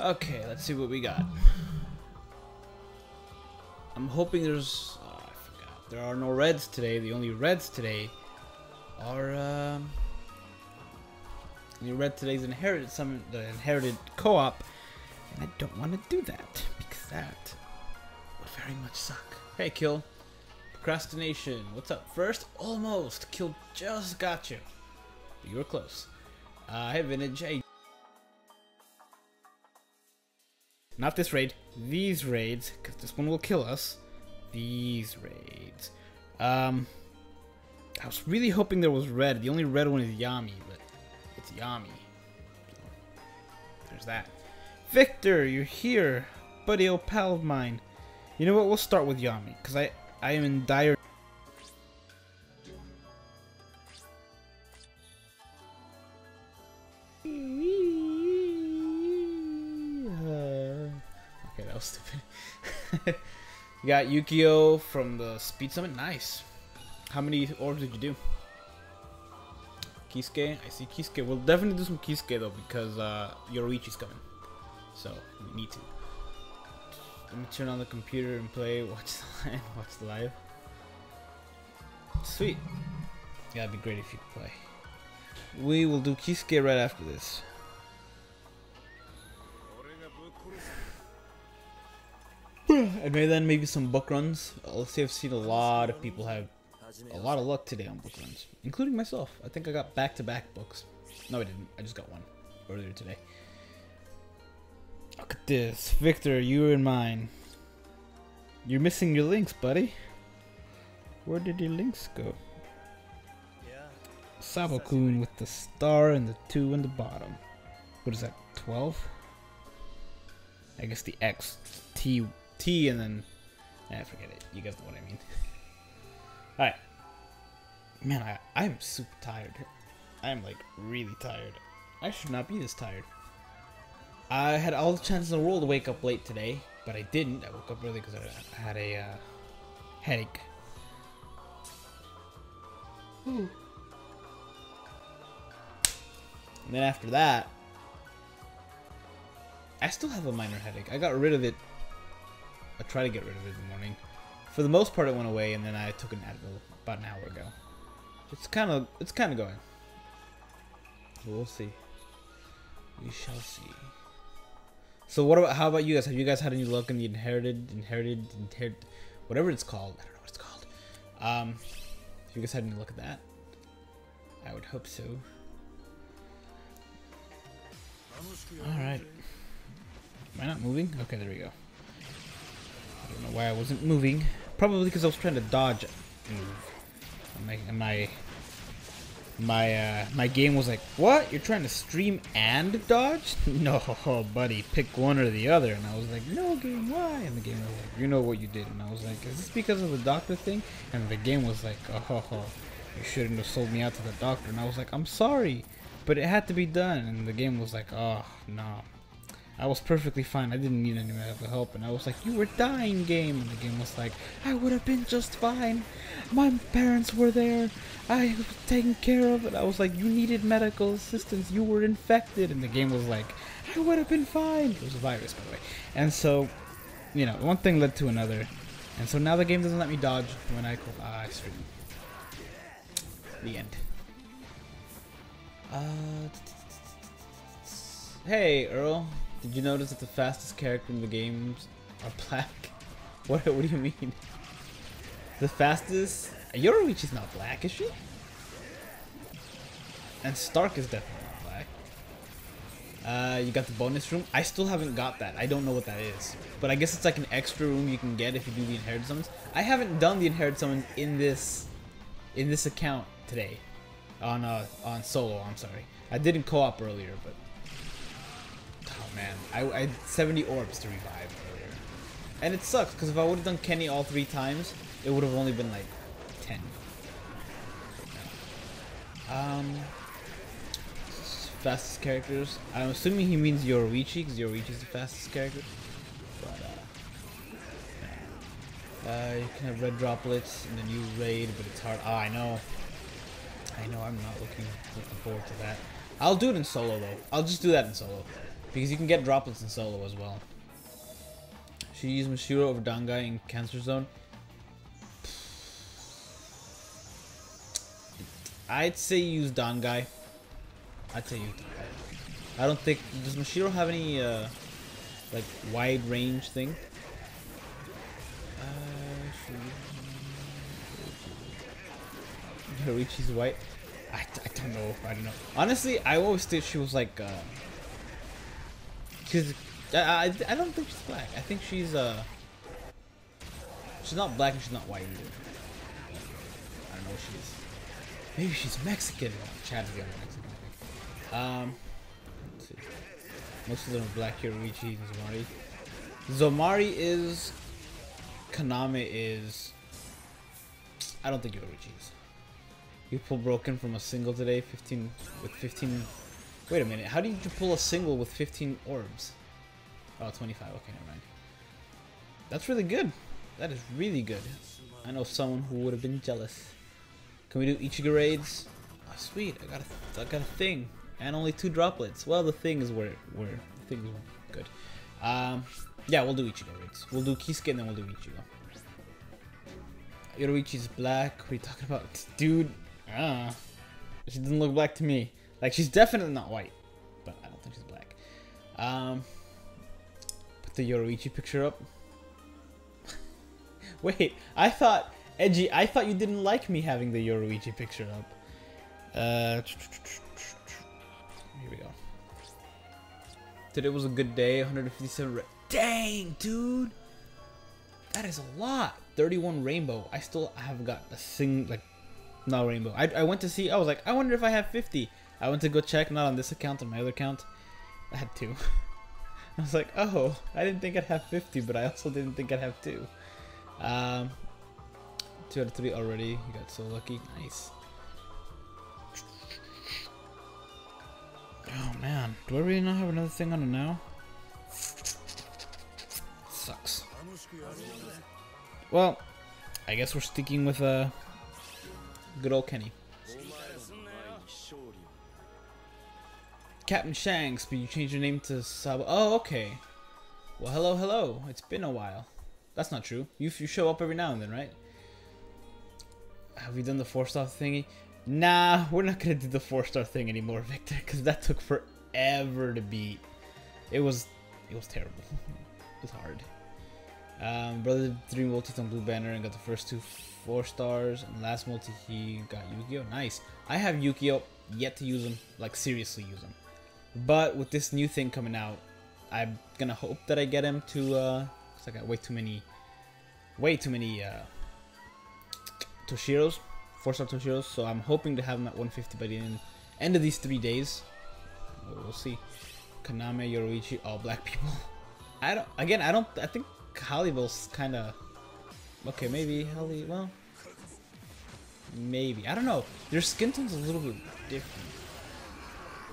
Okay, let's see what we got. I'm hoping there's... Oh, I forgot. There are no reds today. The only reds today are... The red today's inherited summon, the inherited co-op, and I don't want to do that because that would very much suck. Hey, Kill. Procrastination. What's up? First, almost. Kill just got you. You were close. Hey, Vintage. Hey. Not this raid. These raids, because this one will kill us. These raids. I was really hoping there was red. The only red one is Yami, but it's Yami. There's that. Victor, you're here. Buddy, old pal of mine. You know what? We'll start with Yami, because I am in dire... Okay, that was stupid. You got Yukio from the Speed Summit. Nice. How many orbs did you do? Kisuke? I see Kisuke. We'll definitely do some Kisuke though because Yoruichi's coming. So, we need to. Let me turn on the computer and play, watch the live. Sweet. Yeah, it'd be great if you could play. We will do Kisuke right after this. And then maybe some book runs. Let's see, I've seen a lot of people have a lot of luck today on book runs, including myself. I think I got back-to-back books. No, I didn't. I just got one earlier today. Look at this. Victor, you were in mine. You're missing your links, buddy. Where did your links go? Sabo-kun with the star and the 2 in the bottom. What is that, 12? I guess the X, T and then... forget it. You guys know what I mean. Alright. Man, I'm super tired. I'm like really tired. I should not be this tired. I had all the chances in the world to wake up late today, but I didn't. I woke up early because I had a headache. And then after that, I still have a minor headache. I got rid of it. I tried to get rid of it in the morning. For the most part, it went away, and then I took an Advil about an hour ago. It's kind of going. We'll see. We shall see. So what about? How about you guys? Have you guys had any luck in the inherited, whatever it's called? I don't know what it's called. Have you guys had any luck at that? I would hope so. All right. Am I not moving? Okay, there we go. I don't know why I wasn't moving. Probably because I was trying to dodge. My game was like, what? You're trying to stream and dodge? No, buddy, pick one or the other. And I was like, no, game, why? And the game was like, you know what you did. And I was like, is this because of the doctor thing? And the game was like, oh, you shouldn't have sold me out to the doctor. And I was like, I'm sorry, but it had to be done. And the game was like, oh, no. I was perfectly fine. I didn't need any medical help. And I was like, you were dying, game. And the game was like, I would have been just fine. My parents were there. I was taken care of. And I was like, you needed medical assistance. You were infected. And the game was like, I would have been fine. It was a virus, by the way. And so, you know, one thing led to another. And so now the game doesn't let me dodge when I stream. The end. Hey, Earl. Did you notice that the fastest character in the games are black? What do you mean? The fastest? Yoruichi's not black, is she? And Stark is definitely not black. You got the bonus room? I still haven't got that. I don't know what that is. But I guess it's like an extra room you can get if you do the inherited summons. I haven't done the inherited summons in this account today. On solo, I'm sorry. I did in co-op earlier, but oh man, I had 70 orbs to revive earlier. And it sucks, because if I would have done Kenny all 3 times, it would have only been like 10. Fastest characters. I'm assuming he means Yoruichi, because Yoruichi's the fastest character. But, you can have red droplets in the new raid, but it's hard. Oh, I know, I'm not looking forward to that. I'll do it in solo, though. I'll just do that in solo. Because you can get droplets in solo as well. Should you use Mashiro over Dangai in Cancer Zone? I'd say use Dangai. I'd say use Dangai. I don't think... Does Mashiro have any, like, wide range thing? Yoruichi's white. I don't know. I don't know. Honestly, I always thought she was like, cause I don't think she's black. I think she's not black and she's not white either. I don't know what she is. Maybe she's Mexican. Chad is the other Mexican, I think. Let's see. Most of them are black. Yoruichi and Zomari. Zomari is. Kaname is. I don't think Yoruichi is. You pull broken from a single today, 15 with 15. Wait a minute, how did you pull a single with 15 orbs? Oh, 25. Okay, never mind. That's really good. That is really good. I know someone who would have been jealous. Can we do Ichigo raids? Oh, sweet. I got a thing, and only 2 droplets. Well, the thing is where the thing is good. Yeah, we'll do Ichigo raids. We'll do Kisuke and then we'll do Ichigo. Yoruichi's black. What are you talking about, dude? She doesn't look black to me. Like, she's definitely not white, but I don't think she's black. Put the Yoruichi picture up. Wait, I thought, Edgy, I thought you didn't like me having the Yoruichi picture up. Here we go. Today was a good day. 157. Dang, dude, that is a lot. 31 rainbow. I still have got a no rainbow. I went to see. I was like, I wonder if I have 50. I went to go check, not on this account, on my other account. I had 2. I was like, oh, I didn't think I'd have 50, but I also didn't think I'd have 2. 2 out of 3 already. You got so lucky. Nice. Oh man, do I really not have another thing on it now? Sucks. Well, I guess we're sticking with good old Kenny. Captain Shanks, but you changed your name to Sabo. Oh, okay. Well, hello, hello. It's been a while. That's not true. You show up every now and then, right? Have we done the 4-star thingy? Nah, we're not gonna do the 4-star thing anymore, Victor, because that took forever to beat. It was terrible. It was hard. Brother 3 multis on Blue Banner and got the first 2 4 stars, and last multi he got Yu-Gi-Oh. Nice. I have Yu-Gi-Oh, yet to use them, like seriously use them. But with this new thing coming out, I'm gonna hope that I get him to. Cause I got way too many Toshiros, 4-star Toshiros. So I'm hoping to have him at 150 by the end of these 3 days. We'll see. Kaname, Yoruichi, all black people. I think Halliwell's kind of okay. Maybe Halli. Well, maybe. I don't know. Their skin tone's a little bit different.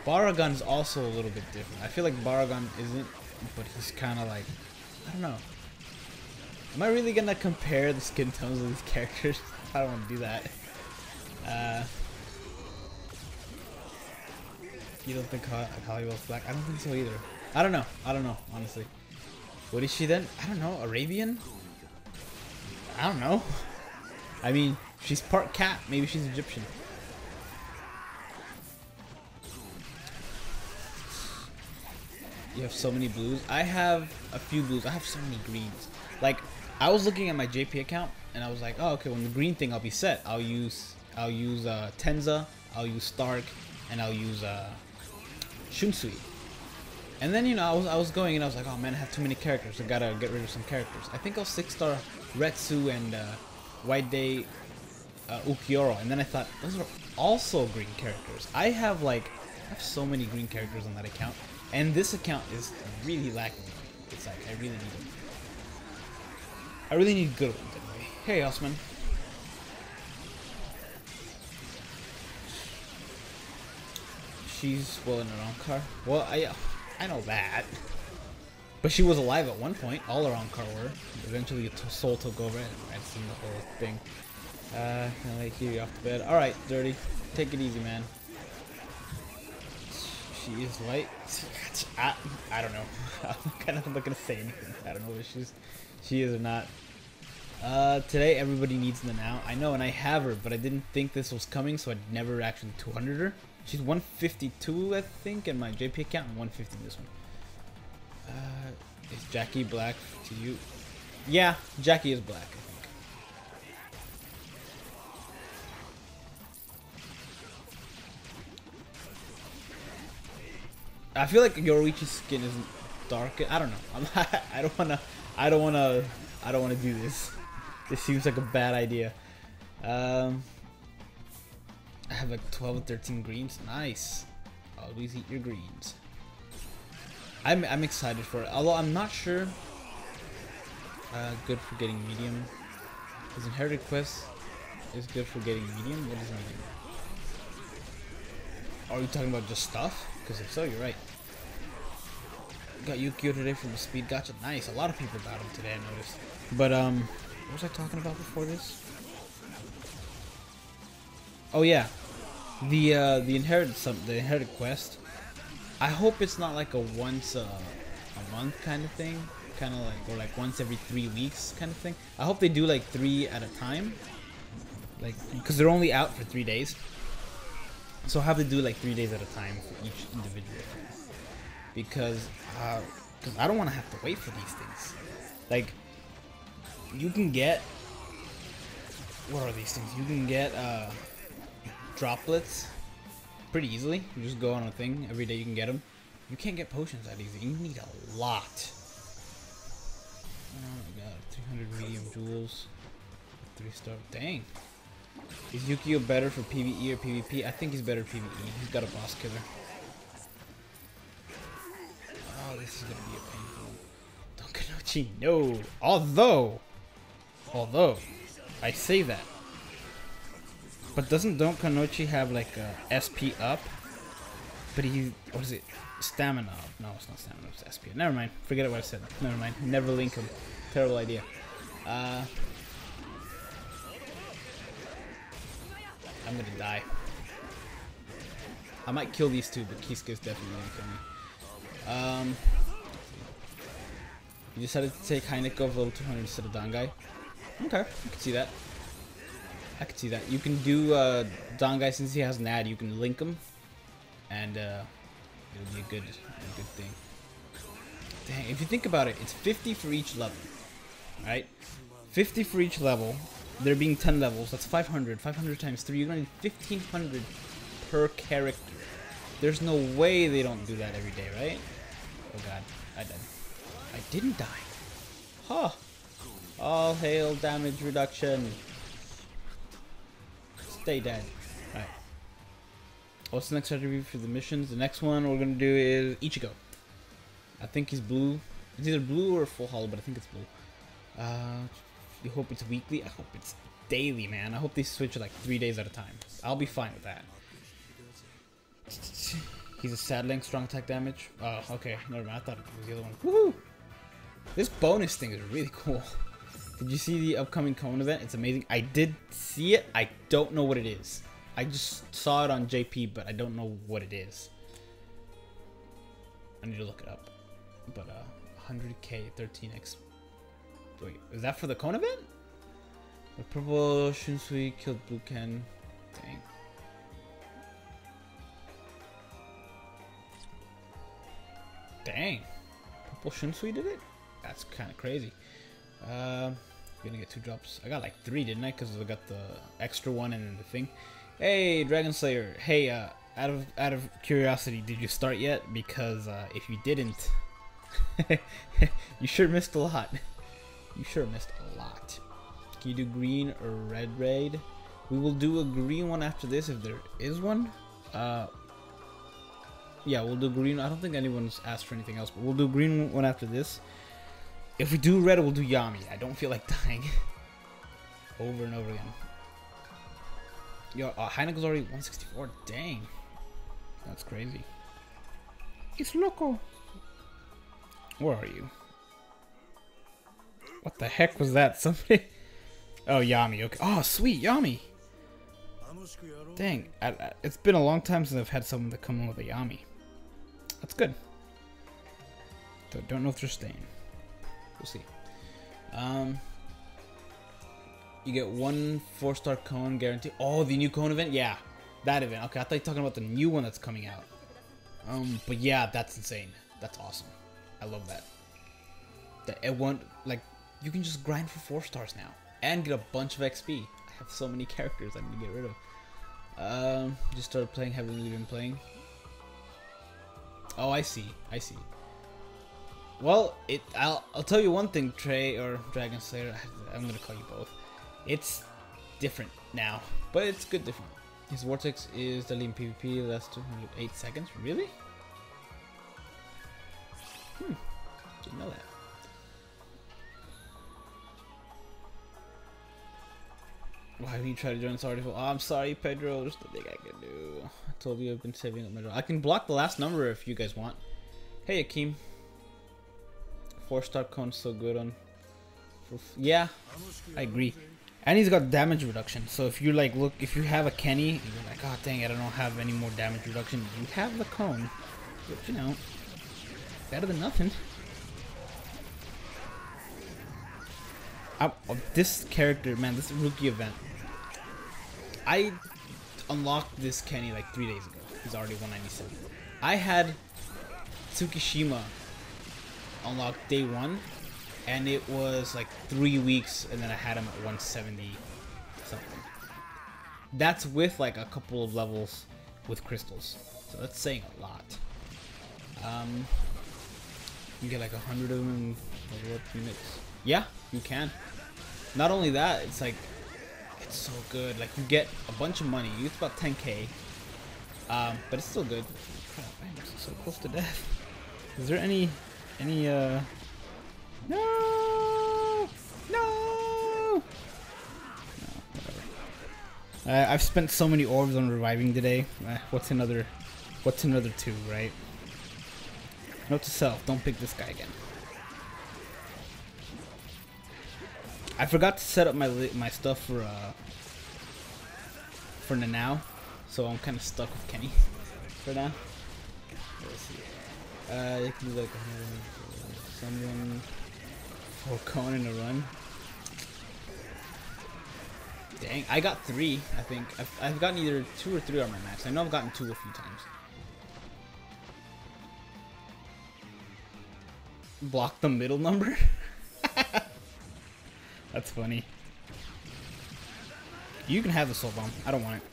Baragon is also a little bit different. I feel like Baragon isn't, but he's kind of like, I don't know. Am I really gonna compare the skin tones of these characters? I don't want to do that. You don't think Halliwell's black? I don't think so either. I don't know, honestly. What is she then? I don't know. Arabian? I don't know. I mean, she's part cat. Maybe she's Egyptian. You have so many blues. I have a few blues. I have so many greens. Like, I was looking at my JP account and I was like, oh, okay, when the green thing, I'll be set. I'll use Tenza, I'll use Stark, and I'll use Shunsui. And then, you know, I was going and I was like, oh man, I have too many characters. I gotta get rid of some characters. I think I'll 6-star Retsu and White Day Ukioro. And then I thought, those are also green characters. I have so many green characters on that account. And this account is really lacking. It's like, I really need them. I really need good ones anyway. Hey, Osman. She's well in her own car. Well, I know that. But she was alive at one point. All around car were. Eventually, Soul took over and I'd seen the whole thing. Can I hear you off the bed? Alright, Dirty. Take it easy, man. she is light. I don't know. I'm kind of not gonna say anything. I don't know if she is or not. Today everybody needs the now. I know, and I have her, but I didn't think this was coming, so I never actually 200 her. She's 152, I think, in my JP account, and 150 in this one. Is Jackie black to you? Yeah, Jackie is black, I think. I feel like Yoruichi's skin isn't dark. I don't know. I don't wanna do this. This seems like a bad idea. I have like 12 and 13 greens. Nice. Always eat your greens. I'm excited for it. Although I'm not sure. Good for getting medium. His inherited quest is good for getting medium. What is medium? Are you talking about just stuff? Because if so, you're right. Got Yukio today from the speed gacha. Nice. A lot of people got him today, I noticed. But what was I talking about before this? Oh yeah, the inherited quest. I hope it's not like a once a month kind of thing, kind of like, or like once every 3 weeks kind of thing. I hope they do like 3 at a time, like, because they're only out for 3 days. So have to do like 3 days at a time for each individual, because I don't want to have to wait for these things. Like, you can get, what are these things? You can get droplets pretty easily. You just go on a thing every day. You can get them. You can't get potions that easy. You need a lot. Oh my god, 300 medium jewels, 3-star. Dang. Is Yukio better for PvE or PvP? I think he's better PvE. He's got a boss killer. Oh, this is gonna be a painful. Donkanochi, no. Although, I say that. But doesn't Donkanochi have like a SP up? But he, what is it? Stamina up. No, it's not stamina, it's SP. Never mind. Forget what I said. Never mind. Never link him. Terrible idea. I'm gonna die. I might kill these two, but Kisuke's definitely gonna kill me. You decided to take Heineken of level 200 instead of Dangai. Okay, I can see that. I can see that. You can do Dangai, since he has an ad, you can link him, and it'll be a good thing. Dang, if you think about it, it's 50 for each level, right? 50 for each level. There being 10 levels, that's 500. 500 times 3, you're gonna need 1,500 per character. There's no way they don't do that every day, right? Oh god, I died. I didn't die. Huh. All hail damage reduction. Stay dead. Alright. What's the next attribute for the missions? The next one we're gonna do is Ichigo. I think he's blue. It's either blue or full hollow, but I think it's blue. You hope it's weekly? I hope it's daily, man. I hope they switch it like 3 days at a time. I'll be fine with that. He's a sad link, strong attack damage. Oh, okay. Never mind. I thought it was the other one. Woohoo! This bonus thing is really cool. Did you see the upcoming Cone event? It's amazing. I did see it. I don't know what it is. I just saw it on JP, but I don't know what it is. I need to look it up. But 100k, 13x. Wait, is that for the Cone event? The purple Shunsui killed Blue Ken. Dang. Dang. Purple Shunsui did it? That's kind of crazy. Gonna get 2 drops. I got like 3, didn't I? Because I got the extra one and then the thing. Hey, Dragon Slayer. Hey, out of curiosity, did you start yet? Because if you didn't, you sure missed a lot. You sure missed a lot. Can you do green or red raid? We will do a green one after this if there is one. Yeah, we'll do green. I don't think anyone's asked for anything else, but we'll do green one after this. If we do red, we'll do Yami. I don't feel like dying over and over again. Yo, Heineken's already 164. Dang, that's crazy. It's loco. Where are you? What the heck was that? Somebody? Oh, Yami. Okay. Oh, sweet Yami. Dang, it's been a long time since I've had someone to come in with a Yami. That's good. Don't know if they're staying. We'll see. You get 1 4-star cone guarantee. Oh, the new cone event? Yeah, that event. Okay, I thought you were talking about the new one that's coming out. But yeah, that's insane. That's awesome. I love that. Like, you can just grind for 4 stars now and get a bunch of XP. I have so many characters I need to get rid of. Just started playing. Haven't really been playing. Oh, I see. I see. Well, I'll tell you one thing, Trey or Dragon Slayer. I'm gonna call you both. It's different now, but it's good different. His vortex is deadly in PvP. That's 208 seconds. Really? Didn't know that. Why do you try to join this article? Oh, I'm sorry, Pedro. There's nothing I can do. I told you I've been saving up my draw. I can block the last number if you guys want. Hey, Akeem. 4-star cone so good on. Yeah, I agree. And he's got damage reduction. So if you like, look, if you have a Kenny, and you're like, oh dang, I don't have any more damage reduction. You have the cone, but you know, better than nothing. This character, man, this rookie event. I unlocked this Kenny like 3 days ago. He's already 197. I had Tsukishima unlocked day 1, and it was like 3 weeks, and then I had him at 170 something. That's with like a couple of levels with crystals, so that's saying a lot. You get like 100 of them in level up units. Yeah, you can. Not only that, it's like, it's so good. Like, you get a bunch of money. It's about 10k. But it's still good. Crap, I'm so close to death. Is there any no! No! No, whatever. I've spent so many orbs on reviving today. What's another 2, right? Note to self, don't pick this guy again. I forgot to set up my stuff for now, so I'm kind of stuck with Kenny for now. Let's see. You can do like someone for cone in a run. Dang, I got 3. I think I've gotten either 2 or 3 on my max. I know I've gotten 2 a few times. Block the middle number. That's funny. You can have the soul bomb. I don't want it.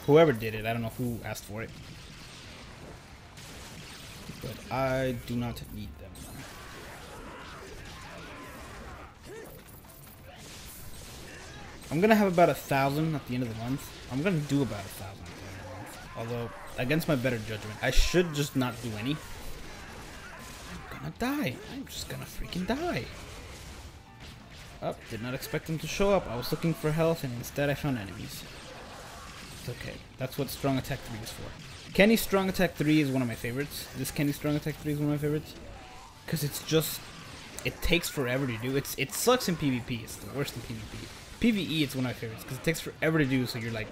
Whoever did it, I don't know who asked for it. But I do not need them. I'm gonna have about 1,000 at the end of the month. I'm gonna do about 1,000 at the end of the month. Although, against my better judgment, I should just not do any. I'm gonna die. I'm just gonna freaking die. Oh, did not expect them to show up. I was looking for health, and instead I found enemies. It's okay. That's what Strong Attack 3 is for. Kenny Strong Attack 3 is one of my favorites. This Kenny Strong Attack 3 is one of my favorites. Because it's just... it takes forever to do. It sucks in PvP. It's the worst in PvP. PvE, it's one of my favorites. Because it takes forever to do, so you're like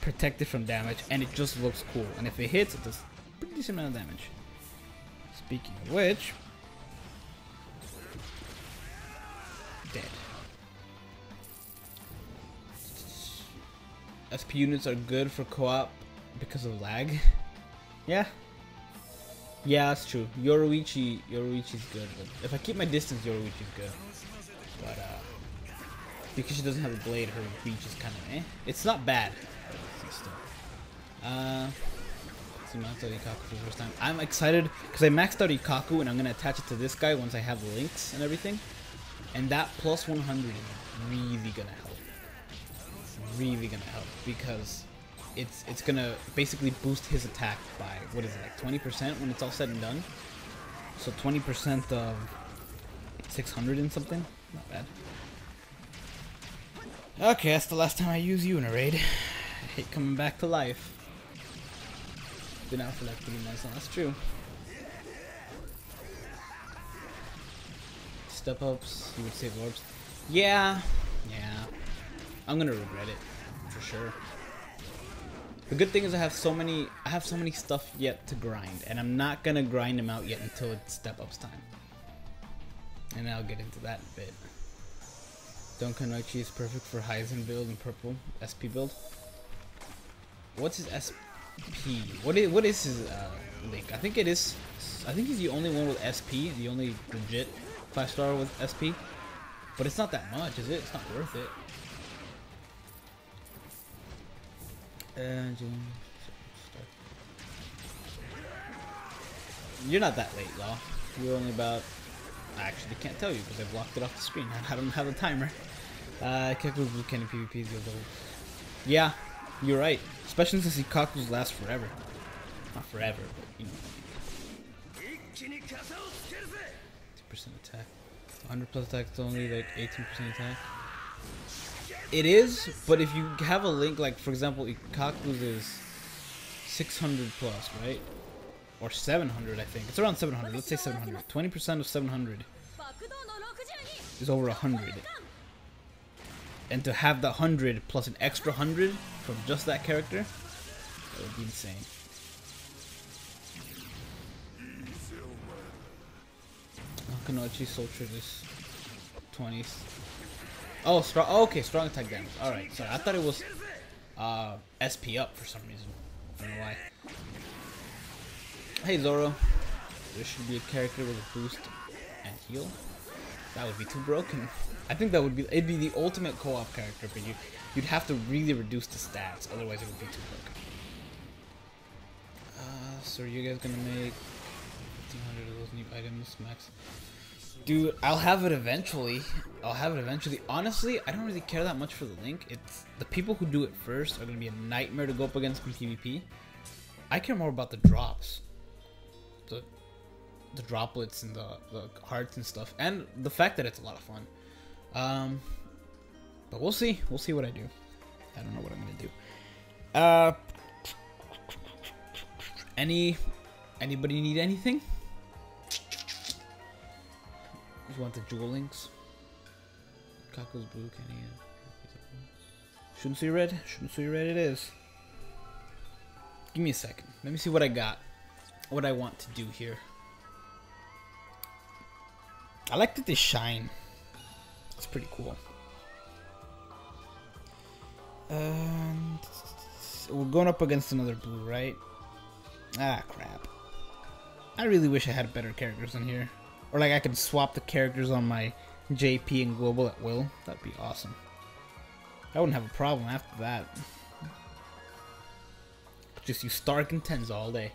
protected from damage. And it just looks cool. And if it hits, it does a pretty decent amount of damage. Speaking of which... dead. SP units are good for co-op because of lag. Yeah, that's true. Yoruichi's good. But if I keep my distance, Yoruichi's good. But because she doesn't have a blade, her reach is kind of eh. It's not bad. See, maxed out Ikaku for the first time. I'm excited because I maxed out Ikaku, and I'm gonna attach it to this guy once I have the links and everything. And that plus 100 is really gonna help. Really gonna help because it's gonna basically boost his attack by, what is it, like 20% when it's all said and done. So 20% of 600 and something. Not bad. Okay, that's the last time I use you in a raid. I hate coming back to life. Been out for like 3 months now. That's true. Step ups, you would save orbs. Yeah. I'm gonna regret it, for sure. The good thing is I have so many stuff yet to grind, and I'm not gonna grind them out yet until it's step ups time. And I'll get into that in a bit. Donkanoichi is perfect for Heisen build and purple SP build. What's his SP? What is his link? I think he's the only one with SP, the only legit 5-star with SP. But it's not that much, is it? It's not worth it. You're not that late, Law. You're only about... I actually can't tell you because I blocked it off the screen. I don't have a timer. Keku's Blue Cannon PvP is the Yeah, you're right. Especially since Ikaku's last forever. Not forever, but you know. 2% attack. 100 plus attack is only like 18% attack. It is, but if you have a link, like for example, Ikaku's is 600 plus, right? Or 700, I think. It's around 700. Let's say 700. 20% of 700 is over 100. And to have the 100 plus an extra 100 from just that character, that would be insane. Akanoichi Soul Trade is 20s. Oh, strong. Oh, okay, strong attack damage. All right, sorry. I thought it was SP up for some reason. I don't know why. Hey Zoro, there should be a character with a boost and heal. That would be too broken. I think that would be. It'd be the ultimate co-op character, but you'd have to really reduce the stats. Otherwise, it would be too broken. So are you guys gonna make 1,500 of those new items max? Dude, I'll have it eventually. Honestly, I don't really care that much for the link. It's the people who do it first are gonna be a nightmare to go up against in PvP. I care more about the drops, the droplets and the hearts and stuff, and the fact that it's a lot of fun. But we'll see. We'll see what I do. I don't know what I'm gonna do. Anybody need anything? You want the jewel links? Kaku's blue, Kenny. Shouldn't see red. Shouldn't see red. It is. Give me a second. Let me see what I got. What I want to do here. I like that they shine. It's pretty cool. And we're going up against another blue, right? Ah, crap. I really wish I had better characters in here. Or like I could swap the characters on my JP and Global at will. That'd be awesome. I wouldn't have a problem after that. Just use Stark and Tenza all day.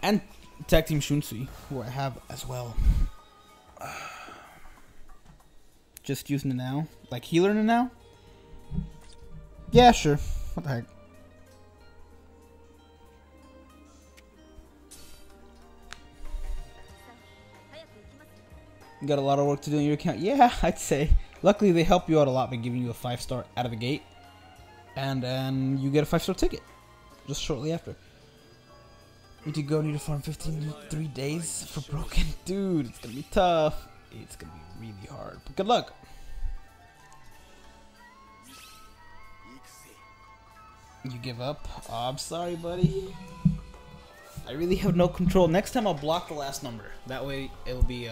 And Tag Team Shunsui, who I have as well. Just using it now? Like healer in it now? Yeah, sure. What the heck? You got a lot of work to do in your account? Yeah, I'd say. Luckily, they help you out a lot by giving you a 5-star out of the gate. And then you get a 5-star ticket just shortly after. Need to go, need to farm 3 days for broken. Dude, it's gonna be tough. It's gonna be really hard. But good luck. You give up? Oh, I'm sorry, buddy. I really have no control. Next time I'll block the last number. That way it'll be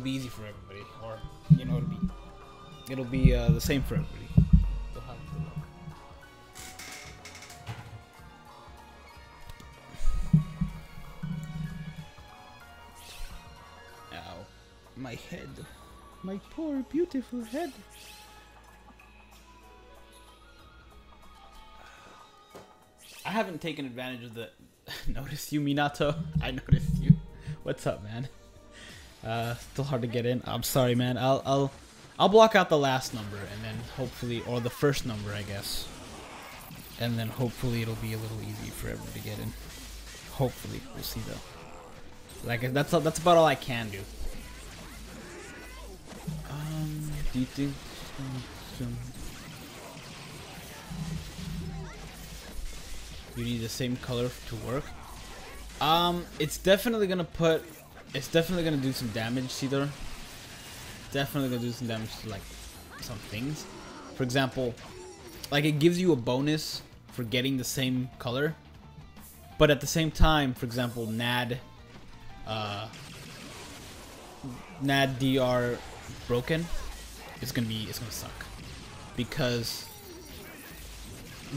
easy for everybody. Or, you know, it'll be the same for everybody. My head. My poor, beautiful head. I haven't taken advantage of the... Noticed you, Minato. I noticed you. What's up, man? Still hard to get in. I'm sorry, man. I'll block out the last number and then hopefully... Or the first number, I guess. And then hopefully it'll be a little easy for everyone to get in. Hopefully. We'll see, though. Like, that's about all I can do. Do you think you need the same color to work? It's definitely gonna do some damage, Cedar. Definitely gonna do some damage to like some things. For example, like it gives you a bonus for getting the same color, but at the same time, for example, Nad DR broken, it's gonna suck, because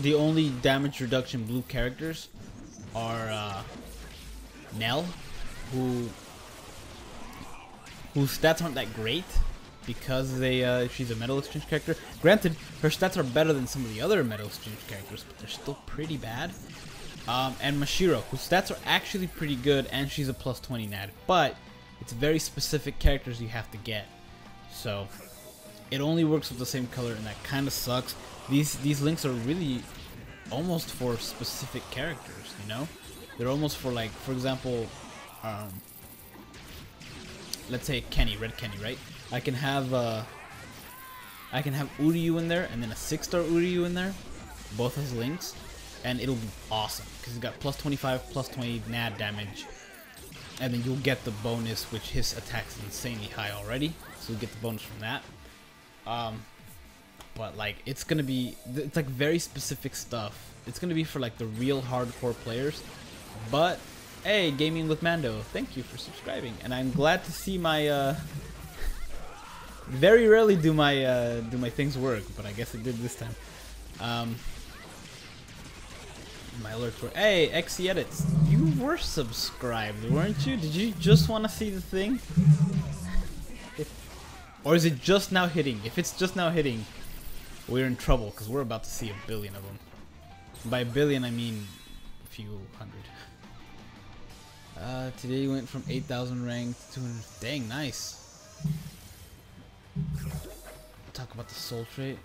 the only damage reduction blue characters are Nell, whose stats aren't that great because she's a metal exchange character. Granted, her stats are better than some of the other metal exchange characters, but they're still pretty bad. And Mashiro, whose stats are actually pretty good, and she's a plus 20 Nad, but it's very specific characters you have to get. So it only works with the same color, and that kind of sucks. These links are really almost for specific characters, you know? They're almost for, like, for example, let's say Kenny, Red Kenny, right? I can have Uryu in there, and then a 6-star Uryu in there, both as links, and it'll be awesome because he's got plus 25, plus 20 Nad damage, and then you'll get the bonus, which his attack's insanely high already, so you'll get the bonus from that. But like it's like very specific stuff. It's gonna be for like the real hardcore players. But hey, Gaming with Mando, thank you for subscribing, and I'm glad to see my very rarely do my things work, but I guess it did this time. My alerts were, hey, XC Edits, you were subscribed, weren't you? Did you just want to see the thing? Or is it just now hitting? If it's just now hitting, we're in trouble because we're about to see 1 billion of them. By 1 billion, I mean a few hundred. Today went from 8,000 ranked to 200. Dang, nice. Talk about the soul trait.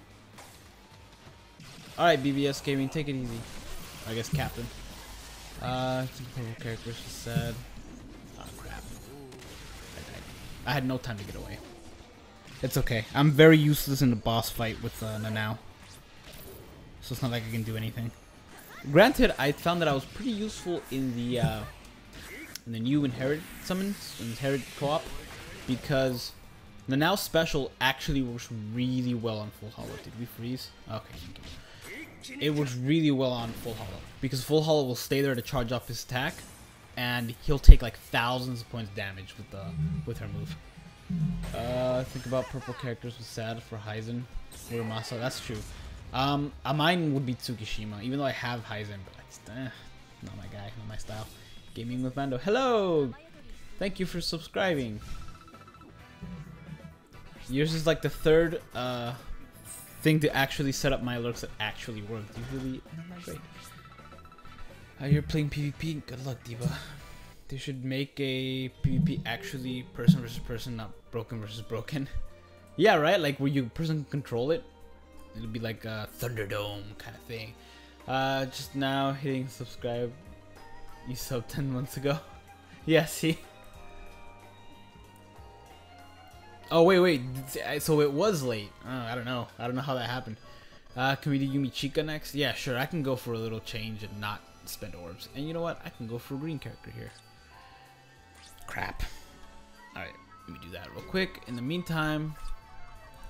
Alright, BBS Gaming, take it easy. I guess Captain. Some purple characters, she said. Oh crap. I had no time to get away. It's okay. I'm very useless in the boss fight with Nanao. So it's not like I can do anything. Granted, I found that I was pretty useful in the new Inherit summons, Inherit co-op, because Nanao's special actually works really well on Full Hollow. Did we freeze? Okay, thank you. It works really well on Full Hollow, because Full Hollow will stay there to charge off his attack, and he'll take like thousands of points damage with her move. Think about purple characters was sad for Heizen, Uramasa. That's true. Mine would be Tsukishima, even though I have Heizen, but it's not my guy, not my style. Gaming with Mando. Hello! Thank you for subscribing. Yours is like the third thing to actually set up my alerts that actually worked. Usually, not great. You're playing PvP? Good luck, Diva. They should make a PvP actually person versus person, not broken versus broken. Yeah, right? Like where you person can control it. It'll be like a Thunderdome kind of thing. Just now hitting subscribe. You subbed 10 months ago. Yeah, see? Oh, wait. So it was late. I don't know. I don't know how that happened. Can we do Yumi Chica next? Yeah, sure. I can go for a little change and not spend orbs. And you know what? I can go for a green character here. Crap. Alright, let me do that real quick. In the meantime,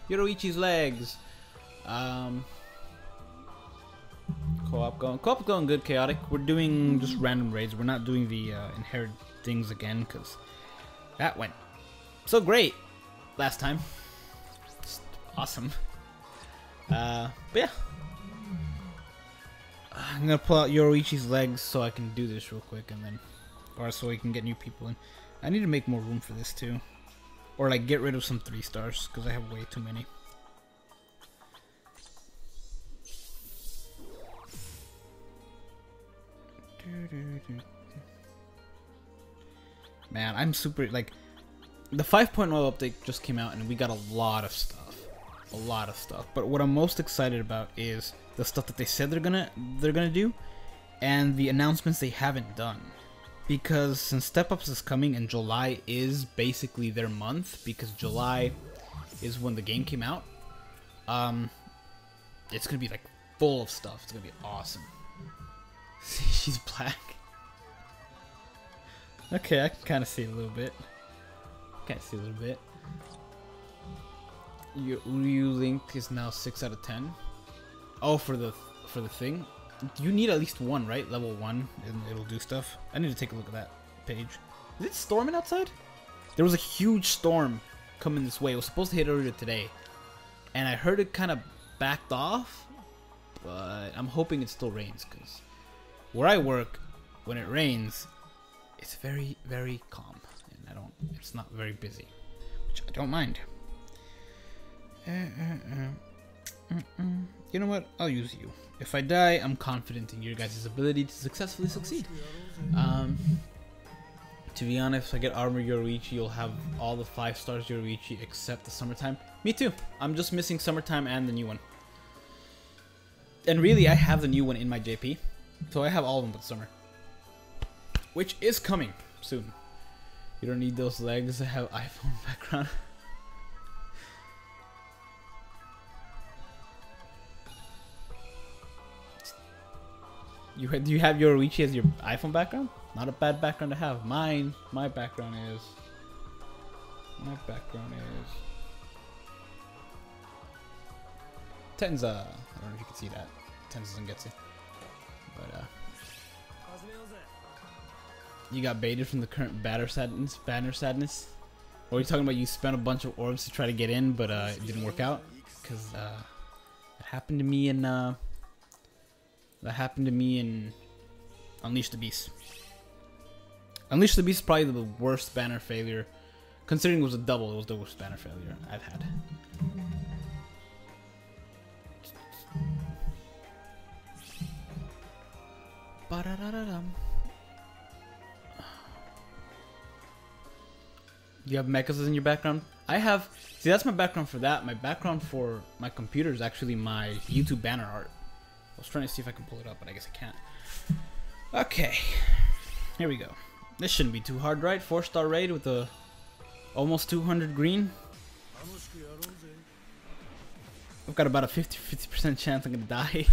Yoroichi's legs. Co-op going good, chaotic. We're doing just random raids. We're not doing the inherit things again because that went so great last time. Just awesome. But yeah, I'm gonna pull out Yoroichi's legs so I can do this real quick, and then, or so we can get new people in. I need to make more room for this too, or like get rid of some 3 stars because I have way too many. Man, I'm super, like, the 5.0 update just came out and we got a lot of stuff. But what I'm most excited about is the stuff that they said they're gonna do, and the announcements they haven't done. Because since Step Ups is coming and July is basically their month, because July is when the game came out, it's gonna be like full of stuff. It's gonna be awesome. See, she's black. Okay, I can kind of see a little bit. Your Uryu Link is now 6 out of 10. Oh, for the thing? You need at least one, right? Level 1, and it'll do stuff. I need to take a look at that page. Is it storming outside? There was a huge storm coming this way. It was supposed to hit earlier today. And I heard it kind of backed off. But I'm hoping it still rains, because where I work, when it rains, it's very, very calm. And it's not very busy, which I don't mind. You know what? I'll use you. If I die, I'm confident in your guys' ability to successfully succeed. To be honest, if I get Armor Yoruichi, you'll have all the 5 stars Yoruichi except the Summertime. Me too. I'm just missing Summertime and the new one. And really, I have the new one in my JP. So I have all of them but Summer. Which is coming soon. You don't need those legs to have iPhone background. Do you have Yoruichi as your iPhone background? Not a bad background to have. My background is... Tenza. I don't know if you can see that. Tenza doesn't get it. But, you got baited from the current banner sadness? Or are you talking about you spent a bunch of orbs to try to get in, but it didn't work out? Because, it happened to me in, Unleash the Beast. Unleash the Beast is probably the worst banner failure. Considering it was a double, it was the worst banner failure I've had. You have mechas in your background? I have... See, that's my background for that. My background for my computer is actually my YouTube banner art. I was trying to see if I can pull it up, but I guess I can't. Okay. Here we go. This shouldn't be too hard, right? 4-star raid with a almost 200 green. I've got about a 50% chance I'm gonna die.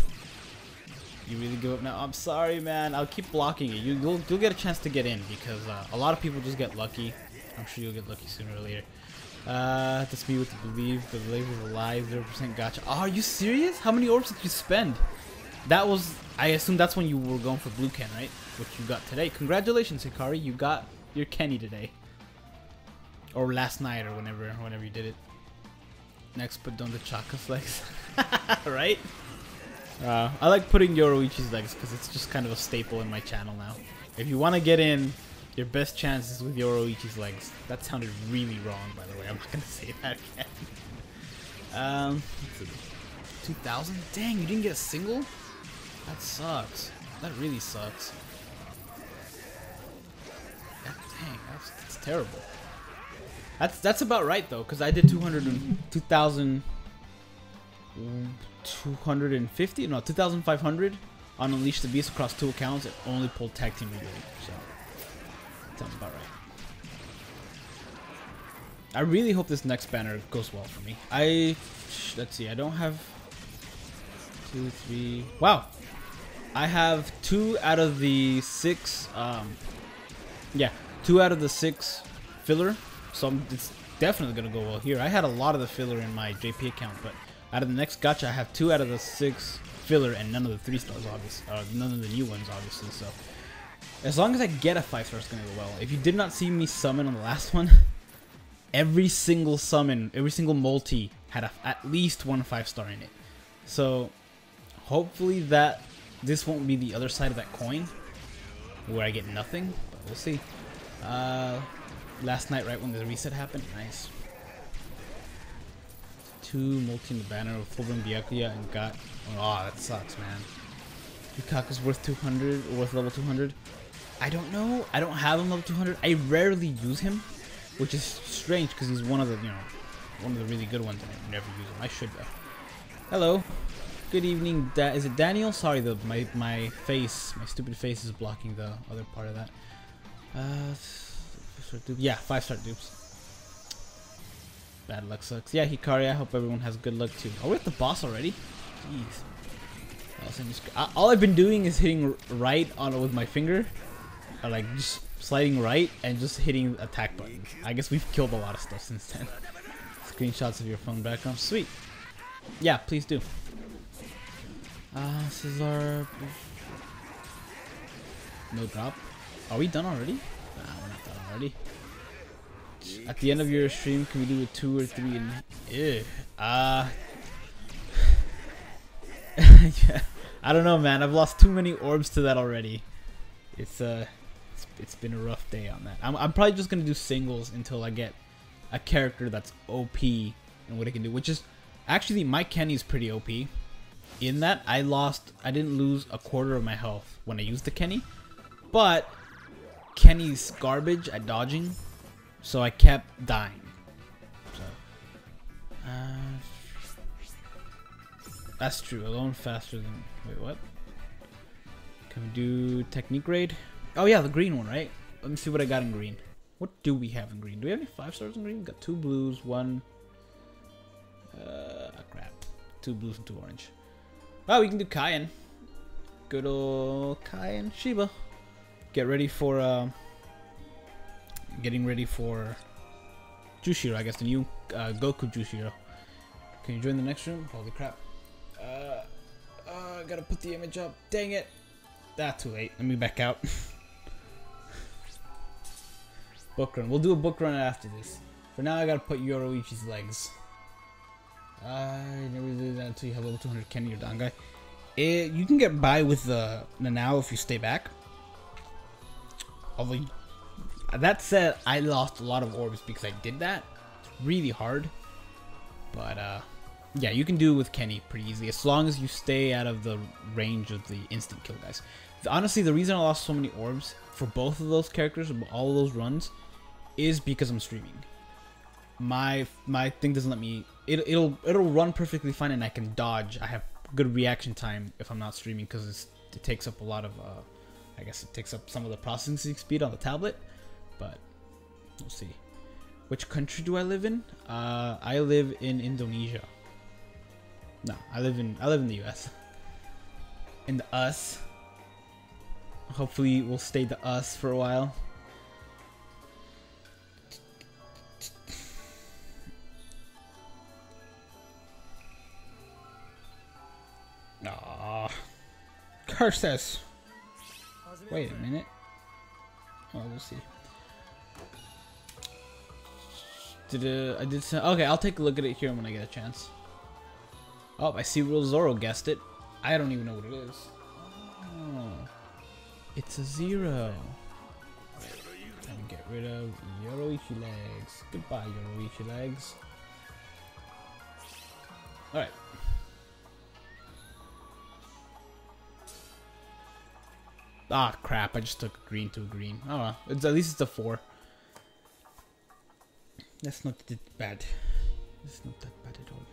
You really give up now? I'm sorry, man. I'll keep blocking it. You'll get a chance to get in because a lot of people just get lucky. I'm sure you'll get lucky sooner or later. That's me with the believe. The belief is a lie. 0% gotcha. Oh, are you serious? How many orbs did you spend? That was... I assume that's when you were going for blue Ken, right? Which you got today. Congratulations, Hikari. You got your Kenny today. Or last night, or whenever you did it. Next, put down the Chaka's legs. Right? I like putting Yoruichi's legs because it's just kind of a staple in my channel now. If you want to get in, your best chance is with Yoruichi's legs. That sounded really wrong, by the way. I'm not going to say that again. 2,000? Dang, you didn't get a single? That sucks. That really sucks. Dang, that's terrible. That's about right though, because I did 2,500 on Unleash the Beast across 2 accounts and only pulled tag team reload. So sounds about right. I really hope this next banner goes well for me. Let's see. I don't have 2, 3. Wow. I have 2 out of the 6. Yeah, 2 out of the 6 filler. So it's definitely gonna go well here. I had a lot of the filler in my JP account, but out of the next gacha, I have 2 out of the 6 filler and none of the 3 stars, obviously. None of the new ones, obviously. So as long as I get a 5-star, it's gonna go well. If you did not see me summon on the last one, every single summon, every single multi had at least 1 5-star in it. So hopefully that this won't be the other side of that coin, where I get nothing. But we'll see. Last night, right when the reset happened, nice. 2 multi in the banner with Fulbrum Byakuya and got. Oh, that sucks, man. Yukaku's worth 200, or worth level 200. I don't know. I don't have him level 200. I rarely use him, which is strange because he's one of the, one of the really good ones, and I never use him. I should though. Hello. Good evening. Is it Daniel? Sorry, my face, my stupid face is blocking the other part of that. Yeah, 5-star dupes. Bad luck sucks. Yeah, Hikari, I hope everyone has good luck too. Oh, we're at the boss already? Jeez. All I've been doing is hitting right on with my finger. Or like just sliding right and just hitting attack buttons. I guess we've killed a lot of stuff since then. Screenshots of your phone background. Sweet. Yeah, please do. This is our... No drop. Are we done already? Nah, we're not done already. At the end of your stream, can we do a 2 or 3 and... Ew. Yeah. I don't know, man. I've lost too many orbs to that already. It's been a rough day on that. I'm probably just gonna do singles until I get a character that's OP and what it can do. Which is... Actually, my Kenny's pretty OP. In that, I didn't lose a quarter of my health when I used the Kenny. But Kenny's garbage at dodging, so I kept dying. So that's true. Alone faster than... Wait, what? Can we do technique grade? Oh yeah, the green one, right? Let me see what I got in green. What do we have in green? Do we have any 5 stars in green? We got 2 blues, 1... crap. 2 blues and 2 orange. Oh, we can do Cayenne. Good old Cayenne Shiba. Get ready for getting ready for Jushiro, I guess, the new Goku Jushiro. Can you join the next room? Holy crap. I gotta put the image up. Dang it. Too late. Let me back out. Book run. We'll do a book run after this. For now, I gotta put Yoroichi's legs. I never did that until you have level 200 Kenny or Dangai. You can get by with the Nanao if you stay back. Although, that said, I lost a lot of orbs because I did that. It's really hard. But, yeah, you can do it with Kenny pretty easily. As long as you stay out of the range of the instant kill guys. Honestly, the reason I lost so many orbs for both of those characters, all of those runs, is because I'm streaming. My thing doesn't let me... It'll run perfectly fine and I can dodge. I have good reaction time if I'm not streaming because it takes up a lot of... I guess it takes up some of the processing speed on the tablet, but we'll see. Which country do I live in? I live in Indonesia. No, I live in the US. In the US. Hopefully we'll stay the US for a while. Ah, curse this. Wait a minute. Oh, we'll see. I did say, okay, I'll take a look at it here when I get a chance. Oh, I see Real Zoro guessed it. I don't even know what it is. Oh, it's a 0. And get rid of Yoroichi legs. Goodbye, Yoroichi legs. Alright. Ah, crap. I just took a green to a green. Oh, well. At least it's a 4. That's not that bad. It's not that bad at all.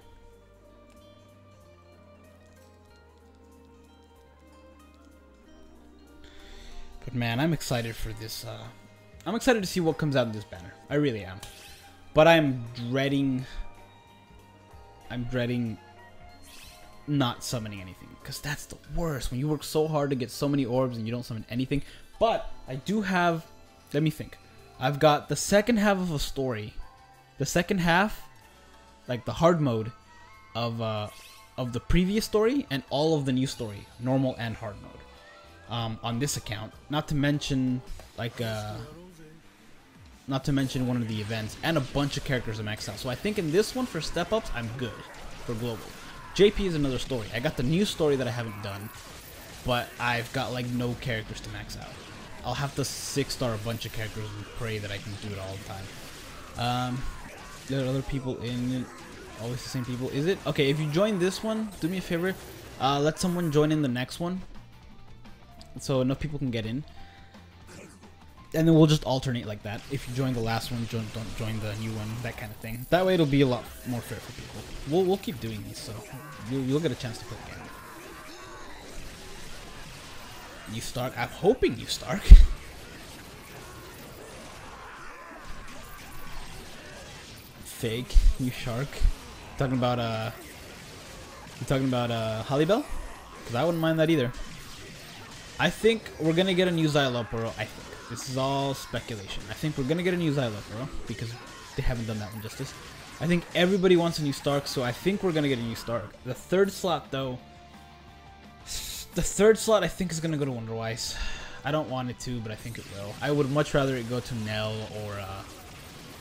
But man, I'm excited for this. I'm excited to see what comes out in this banner. I really am. But I'm dreading not summoning anything. Because that's the worst. When you work so hard to get so many orbs and you don't summon anything. But I do have... Let me think. I've got the second half of a story. The second half, like the hard mode of the previous story and all of the new story, normal and hard mode, on this account. Not to mention like not to mention one of the events and a bunch of characters to max out. So I think in this one for step ups, I'm good for global. JP is another story. I got the new story that I haven't done, but I've got like no characters to max out. I'll have to 6-star a bunch of characters and pray that I can do it all the time. There are other people in it. Always the same people. Is it? Okay, if you join this one, do me a favor. Let someone join in the next one. So enough people can get in. And then we'll just alternate like that. If you join the last one, don't join the new one. That kind of thing. That way it'll be a lot more fair for people. We'll keep doing these, so you'll get a chance to play the game. You Stark. I'm hoping you Stark. Fake, you shark. Talking about Hollybell? Because I wouldn't mind that either. I think we're gonna get a new Xylopero. I think this is all speculation. I think we're gonna get a new Xylopero because they haven't done that one justice. I think everybody wants a new Stark, so I think we're gonna get a new Stark. The third slot though, The third slot I think is gonna go to Wonderwise. I don't want it to, but I think it will. I would much rather it go to Nell or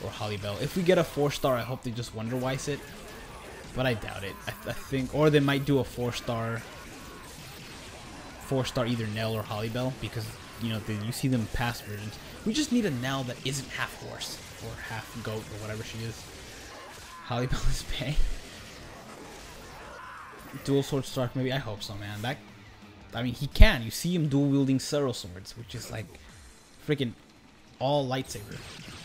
Hollybell. If we get a 4-star, I hope they just Wonderwise it. But I doubt it. I think, or they might do a 4-star either Nell or Hollybell, because you know you see them past versions. We just need a Nell that isn't half horse or half goat or whatever she is. Hollybell is pain. Dual sword Stark, maybe. I hope so, man. That, I mean, he can. You see him dual wielding Zero swords, which is like freaking all lightsaber.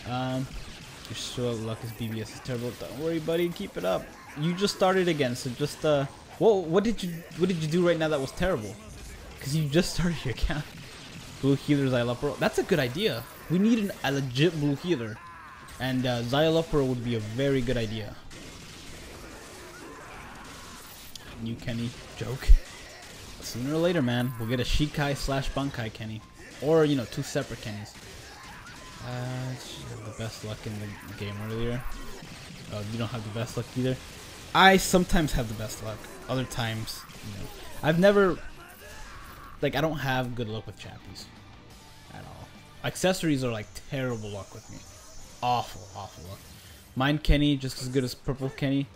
Your show luck is BBS is terrible. Don't worry, buddy. Keep it up. You just started again, so just Whoa, what did you do right now that was terrible? Because you just started your account. Blue healer Xylopro. That's a good idea. We need a legit blue healer, and Xylopro would be a very good idea. New Kenny joke. Sooner or later, man, we'll get a Shikai / Bankai Kenny, or you know, 2 separate Kennys. The best luck in the game earlier. Oh, you don't have the best luck either. I sometimes have the best luck. Other times, you know, I've never, like, I don't have good luck with chappies at all. Accessories are like terrible luck with me. Awful luck. Mine Kenny just as good as purple Kenny.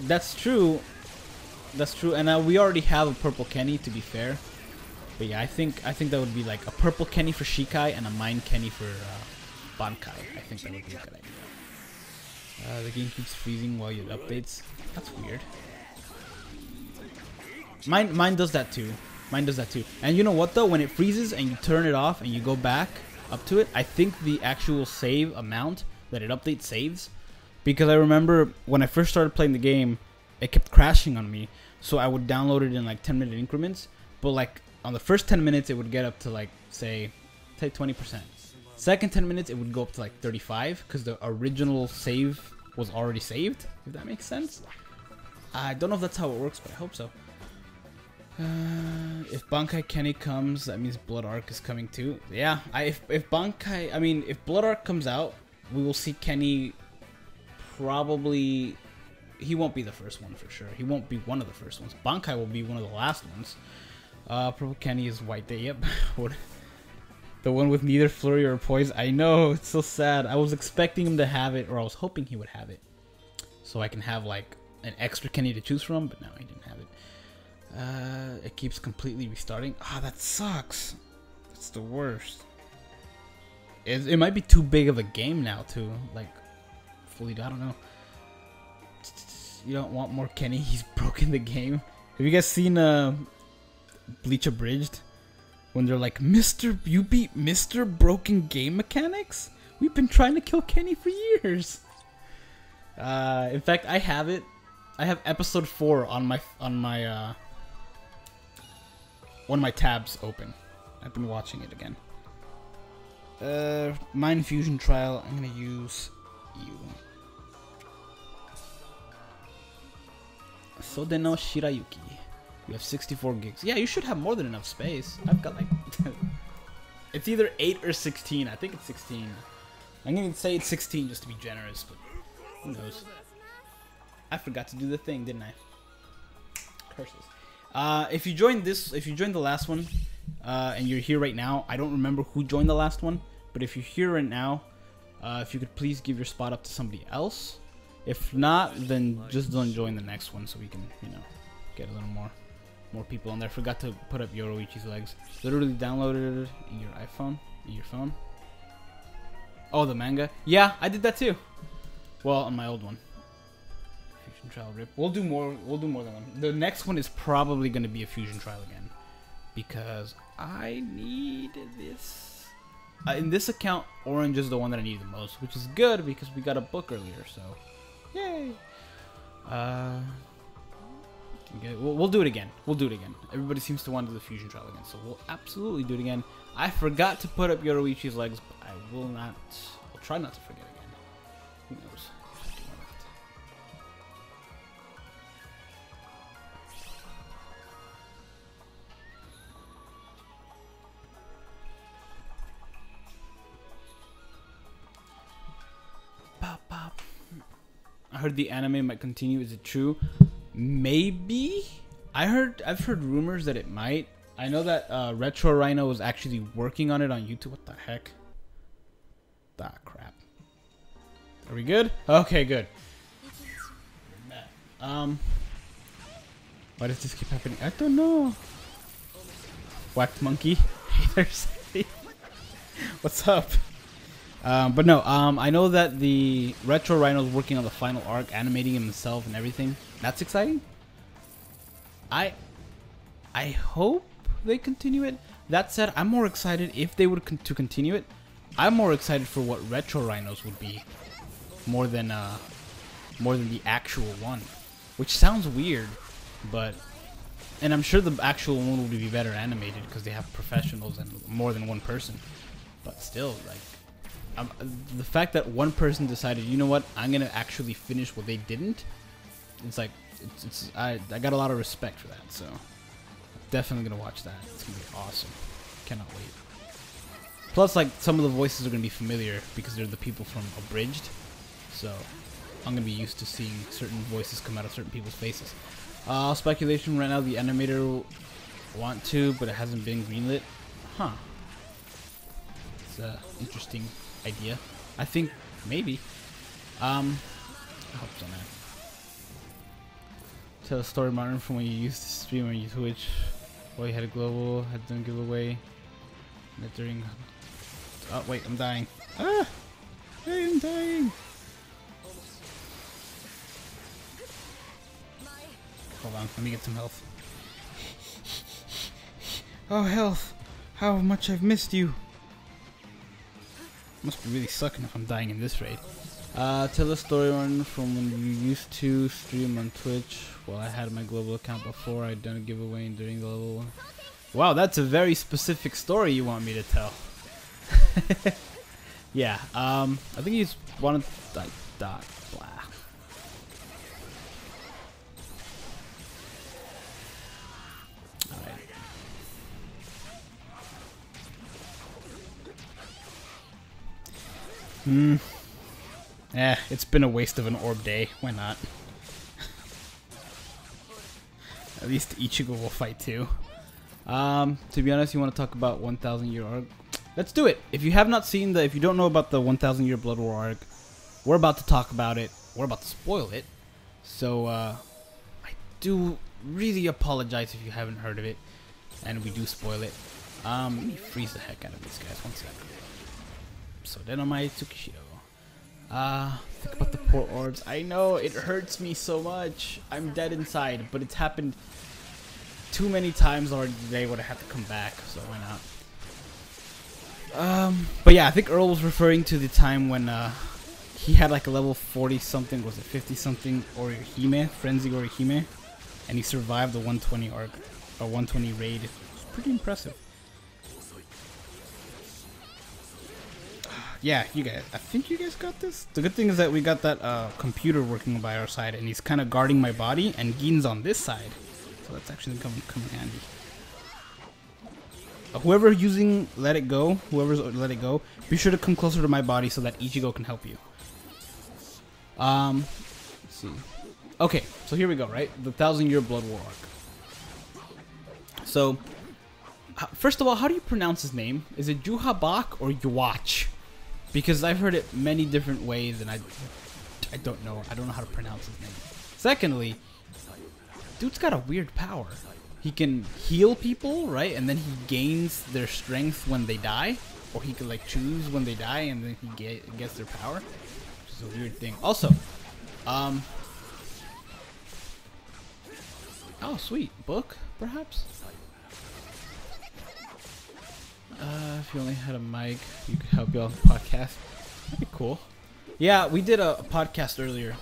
That's true. That's true. And we already have a purple Kenny, to be fair. But yeah, I think that would be like a purple Kenny for Shikai and a mine Kenny for Bankai. I think that would be a good idea. The game keeps freezing while it updates. That's weird. Mine does that too. Mine does that too. And you know what though? When it freezes and you turn it off and you go back up to it, I think the actual save amount that it updates saves. Because I remember when I first started playing the game, it kept crashing on me. So I would download it in like 10-minute increments. But like on the first 10 minutes, it would get up to like, say 20%. Second 10 minutes, it would go up to like 35 because the original save was already saved, if that makes sense. I don't know if that's how it works, but I hope so. If Bankai Kenny comes, that means Blood Arc is coming too. Yeah, if Bankai, I mean, if Blood Arc comes out, we will see Kenny probably. He won't be the first one for sure. He won't be one of the first ones. Bankai will be one of the last ones. Purple Kenny is White Day. Yep. The one with neither flurry or poise. I know, it's so sad. I was expecting him to have it, or I was hoping he would have it, so I can have like an extra Kenny to choose from. But no, he didn't have it. It keeps completely restarting. Ah, that sucks. It's the worst. It might be too big of a game now too. Like fully, I don't know. You don't want more Kenny. He's broken the game. Have you guys seen Bleach Abridged? When they're like, you beat Mr. Broken Game Mechanics? We've been trying to kill Kenny for years. In fact, I have it. I have episode 4 on my one of my tabs open. I've been watching it again. Mind Fusion Trial. I'm gonna use you. Sodeno Shirayuki. You have 64 gigs. Yeah, you should have more than enough space. I've got like... It's either 8 or 16. I think it's 16. I'm going to say it's 16 just to be generous, but who knows. I forgot to do the thing, didn't I? Curses. If you joined the last one, and you're here right now, I don't remember who joined the last one, but if you're here right now, if you could please give your spot up to somebody else. If not, then just don't join the next one so we can, you know, get a little more people on there. Forgot to put up Yoroichi's legs. Literally downloaded it in your iPhone, in your phone. Oh, the manga? Yeah, I did that too. Well, on my old one. Fusion Trial rip. We'll do more than one. The next one is probably going to be a Fusion Trial again, because I need this. In this account, Orange is the one that I need the most, which is good because we got a book earlier, so yay. We'll do it again. We'll do it again. Everybody seems to want to do the Fusion Trial again, so we'll absolutely do it again. I forgot to put up Yoroichi's legs, but I will not. I'll try not to forget again. Who knows? Pop, pop. I heard the anime might continue. Is it true? Maybe. I've heard rumors that it might. I know that Retro Rhino was actually working on it on YouTube. What the heck? Ah, crap. Are we good? Okay, good. Why does this keep happening? I don't know. Whacked monkey. Haters. What's up? But no, I know that the Retro Rhino is working on the final arc, animating himself and everything. That's exciting. I hope they continue it. That said, I'm more excited if they would to continue it. I'm more excited for what Retro Rhinos would be, more than the actual one, which sounds weird, but and I'm sure the actual one would be better animated because they have professionals and more than one person. But still, like, the fact that one person decided, you know what, I'm gonna actually finish what they didn't. It's like I got a lot of respect for that, so definitely gonna watch that. It's gonna be awesome. Cannot wait. Plus, like, some of the voices are gonna be familiar because they're the people from Abridged, so I'm gonna be used to seeing certain voices come out of certain people's faces. Speculation right now, the animator will want to, but it hasn't been greenlit. Huh. It's an interesting idea. I think maybe. I hope so, man. Tell a story, Martin, from when you used to stream on Twitch. While you had a global, had done giveaway. During. Oh wait, I'm dying. Ah! Hey, I'm dying. Hold on, let me get some health. Oh, health! How much I've missed you. Must be really sucking if I'm dying in this raid. Tell a story on from when you used to stream on Twitch. Well, I had my global account before. I'd done a giveaway during the level 1. Wow, that's a very specific story you want me to tell. Yeah, I think he's wanted like that. Blah. Alright. It's been a waste of an orb day. Why not? At least Ichigo will fight too. To be honest, you want to talk about 1,000 year arc? Let's do it. If you have not seen if you don't know about the 1,000 year Blood War arc, we're about to talk about it. We're about to spoil it. So, I do really apologize if you haven't heard of it, and we do spoil it. Let me freeze the heck out of these guys. 1 sec. So then on my Tsukishido. Think about the poor orbs. I know, it hurts me so much. I'm dead inside, but it's happened too many times already today where I have to come back, so why not? But yeah, I think Earl was referring to the time when he had like a level 40 something, was it 50 something Orihime, Frenzy Orihime, and he survived the 120 arc, or 120 raid. It's pretty impressive. Yeah, you guys, I think you guys got this. The good thing is that we got that computer working by our side, and he's kind of guarding my body, and Gin's on this side, so that's actually come in handy. Whoever's using Let It Go, be sure to come closer to my body so that Ichigo can help you. Let's see. Okay, so here we go, right? The 1,000 year Blood War arc. So, first of all, how do you pronounce his name? Is it Juhabak or Yuach? Because I've heard it many different ways, and I don't know. I don't know how to pronounce his name. Secondly, dude's got a weird power. He can heal people, right? And then he gains their strength when they die. Or he can like choose when they die and then he gets their power. Which is a weird thing. Also, oh sweet. Book, perhaps? If you only had a mic, you could help you out with the podcast. That'd be cool. Yeah, we did a podcast earlier.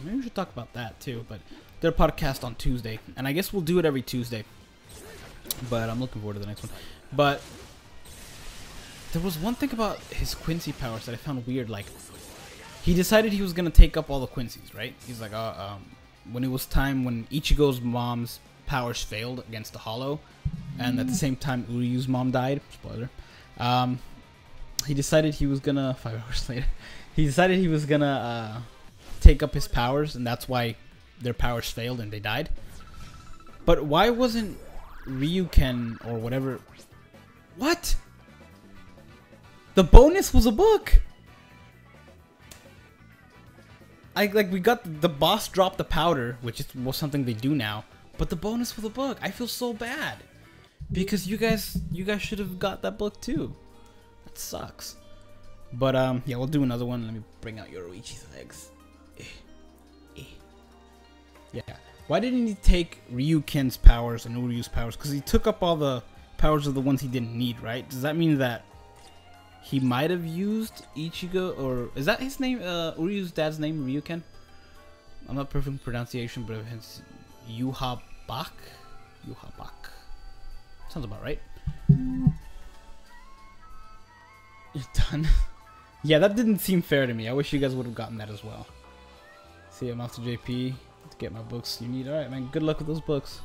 Maybe we should talk about that too, but their podcast on Tuesday, and I guess we'll do it every Tuesday, but I'm looking forward to the next one. But there was one thing about his Quincy powers that I found weird. Like, he decided he was gonna take up all the Quincy's, right? He's like, when it was time when Ichigo's mom's powers failed against the Hollow, and at the same time Uryu's mom died, spoiler, he decided he was gonna 5 hours later he decided he was gonna take up his powers, and that's why their powers failed and they died. But why wasn't Ryuken or whatever? What? The bonus was a book. We got the boss dropped the powder, which was something they do now. But the bonus was a book. I feel so bad because you guys should have got that book too. That sucks. But yeah, we'll do another one. Let me bring out Yoruichi's legs. Yeah. Why didn't he take Ryuken's powers and Uryu's powers? Because he took up all the powers of the ones he didn't need, right? Does that mean that he might have used Ichigo, or is that his name? Uryu's dad's name, Ryuken? I'm not perfect in pronunciation, but it's Yuhabak. Sounds about right. You're done. Yeah, that didn't seem fair to me. I wish you guys would have gotten that as well. See, I'm off to JP to get my books you need. Alright, man. Good luck with those books.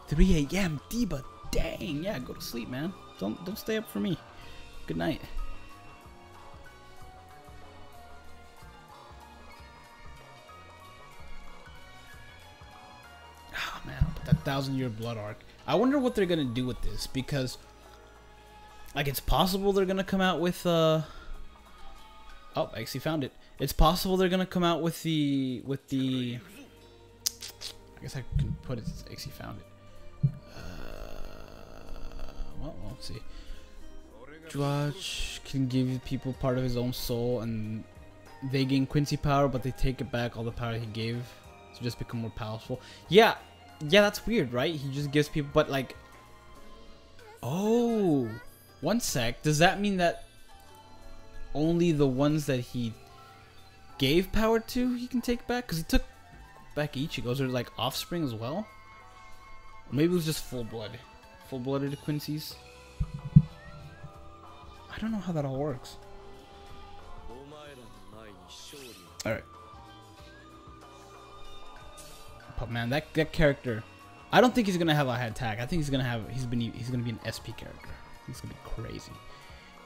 3 a.m. Diba. Dang. Yeah, go to sleep, man. Don't stay up for me. Good night. Oh, man. But that 1,000-year blood arc. I wonder what they're going to do with this. Because, like, it's possible they're going to come out with, Oh, I actually found it. It's possible they're gonna come out with the. I guess I can put it. I actually found it. Well, let's see. Dwatch can give people part of his own soul, and they gain Quincy power, but they take it back all the power he gave to just become more powerful. Yeah, that's weird, right? He just gives people, but like. Oh, one sec. Does that mean that only the ones that he gave power to he can take back? Because he took back Ichigo's. Or like offspring as well? Or maybe it was just full-blooded Quincy's. I don't know how that all works. Alright. But man, that character, I don't think he's gonna have a high attack. I think he's gonna be an SP character. He's gonna be crazy.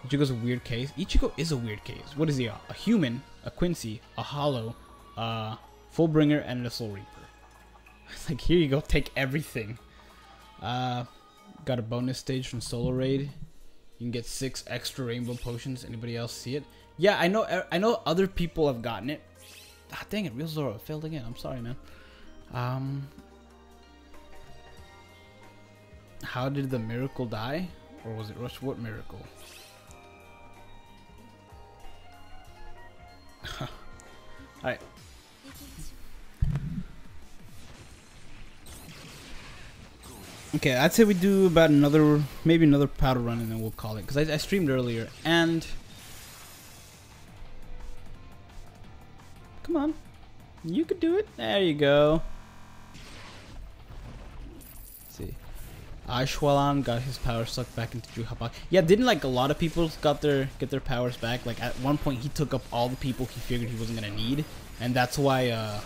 Ichigo's a weird case. Ichigo is a weird case. What is he? A human, a Quincy, a Hollow, Fullbringer, and a Soul Reaper. It's like, here you go, take everything. Got a bonus stage from Solo Raid. You can get 6 extra rainbow potions. Anybody else see it? Yeah, I know other people have gotten it. Ah, dang it, Real Zoro failed again. I'm sorry, man. How did the miracle die? Or was it Rush? What miracle? Alright. Okay, I'd say we do about maybe another powder run, and then we'll call it. Because I streamed earlier, and... Come on. You could do it. There you go. Let's see. Aishwalan got his power sucked back into Juhabak. Yeah, didn't like a lot of people get their powers back? Like at one point he took up all the people he figured he wasn't gonna need, and that's why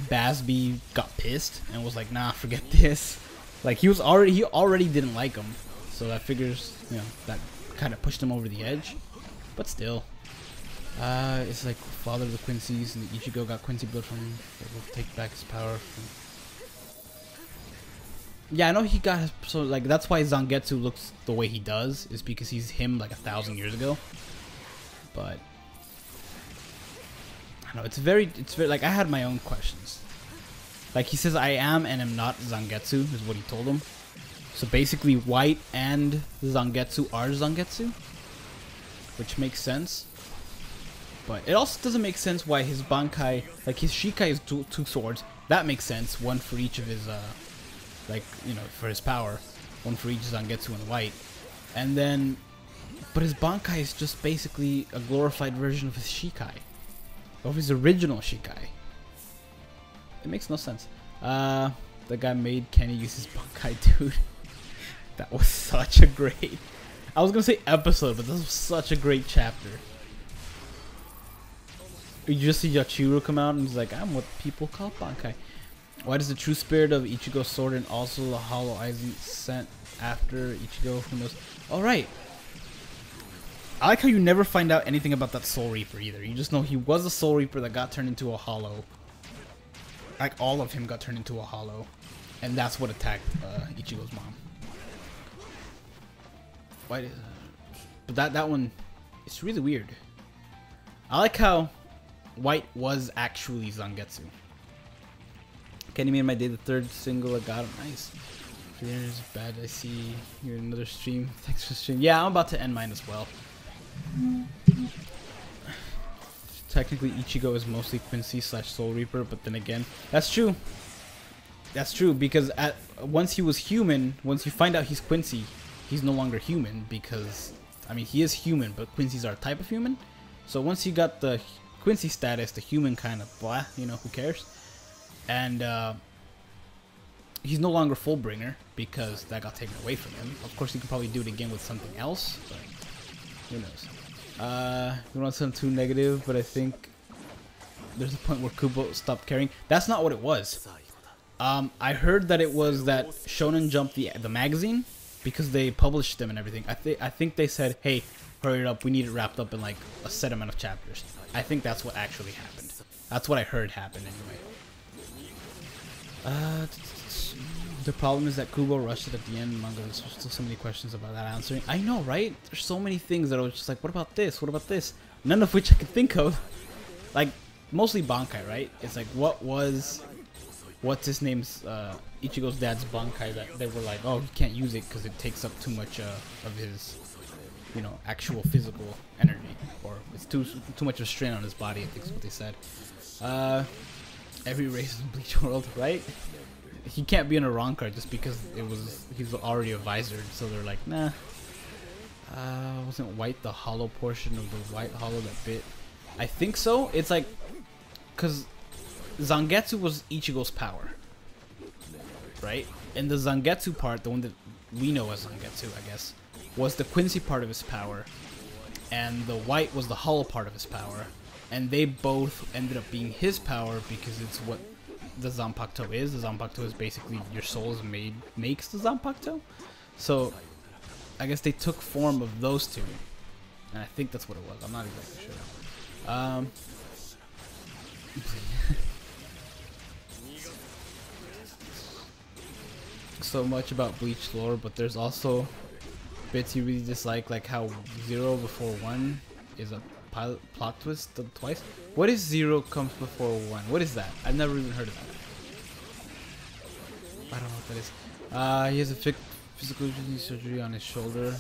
Basby got pissed and was like, nah, forget this. Like he already didn't like him, so that figures, you know, that kind of pushed him over the edge. But still, it's like father of the Quincy's, and the Ichigo got Quincy blood from him. They will take back his power from. Yeah, I know he got his, so like that's why Zangetsu looks the way he does, is because he's him like 1,000 years ago. But I don't know, it's very like I had my own questions. Like he says, I am and am not Zangetsu is what he told him. So basically, White and Zangetsu are Zangetsu, which makes sense. But it also doesn't make sense why his Bankai, like his Shikai is two swords. That makes sense, one for each of his like, you know, for his power, one for each Zangetsu and White. And then, but his Bankai is just basically a glorified version of his Shikai, of his original Shikai. It makes no sense. The guy made Kenny use his Bankai, dude. That was such a great, I was gonna say episode, but this was such a great chapter. You just see Yachiro come out and he's like, I'm what people call Bankai. Why does the true spirit of Ichigo's sword and also the hollow Aizen sent after Ichigo? Who knows? Alright. I like how you never find out anything about that Soul Reaper either. You just know he was a Soul Reaper that got turned into a hollow. like all of him got turned into a hollow, and that's what attacked Ichigo's mom. Why? But that one, it's really weird. I like how White was actually Zangetsu. Kenny made my day the 3rd single. I got him. Nice. Here's bad. I see you're in another stream. Thanks for stream. Yeah, I'm about to end mine as well. Technically, Ichigo is mostly Quincy / Soul Reaper, but then again, that's true. That's true because once he was human, once you find out he's Quincy, he's no longer human because, I mean, he is human, but Quincy's are a type of human. So once you got the Quincy status, the human kind of blah, you know, who cares? And he's no longer Fullbringer because that got taken away from him. Of course, he could probably do it again with something else, but who knows? We don't want to sound too negative, but I think there's a point where Kubo stopped caring. That's not what it was. I heard that it was that Shonen Jump, the magazine, because they published them and everything. I think they said, hey, hurry it up, we need it wrapped up in like a set amount of chapters. I think that's what actually happened. That's what I heard happened anyway. The problem is that Kubo rushed it at the end. Manga, there's still so many questions about that answering. I know, right? There's so many things that I was just like, what about this? What about this? None of which I could think of. Like, mostly Bankai, right? It's like, what's his name's, Ichigo's dad's Bankai that they were like, oh, he can't use it because it takes up too much of his, you know, actual physical energy. Or it's too much of a strain on his body, I think is what they said. Every race in Bleach World, right? He can't be in a wrong card just because he's already a visored, so they're like, nah. Wasn't White the hollow portion of the White hollow that bit? I think so. It's like, cause Zangetsu was Ichigo's power, right? And the Zangetsu part, the one that we know as Zangetsu, I guess, was the Quincy part of his power, and the White was the hollow part of his power, and they both ended up being his power because it's what the Zanpakuto is. The Zanpakuto is basically your soul is makes the Zanpakuto. So I guess they took form of those two, and I think that's what it was. I'm not exactly sure. So much about Bleach lore, but there's also bits you really dislike, like how 0 before 1 is a plot twist twice. What is 0 comes before 1? What is that? I've never even heard of that. I don't know what that is. He has a physical surgery on his shoulder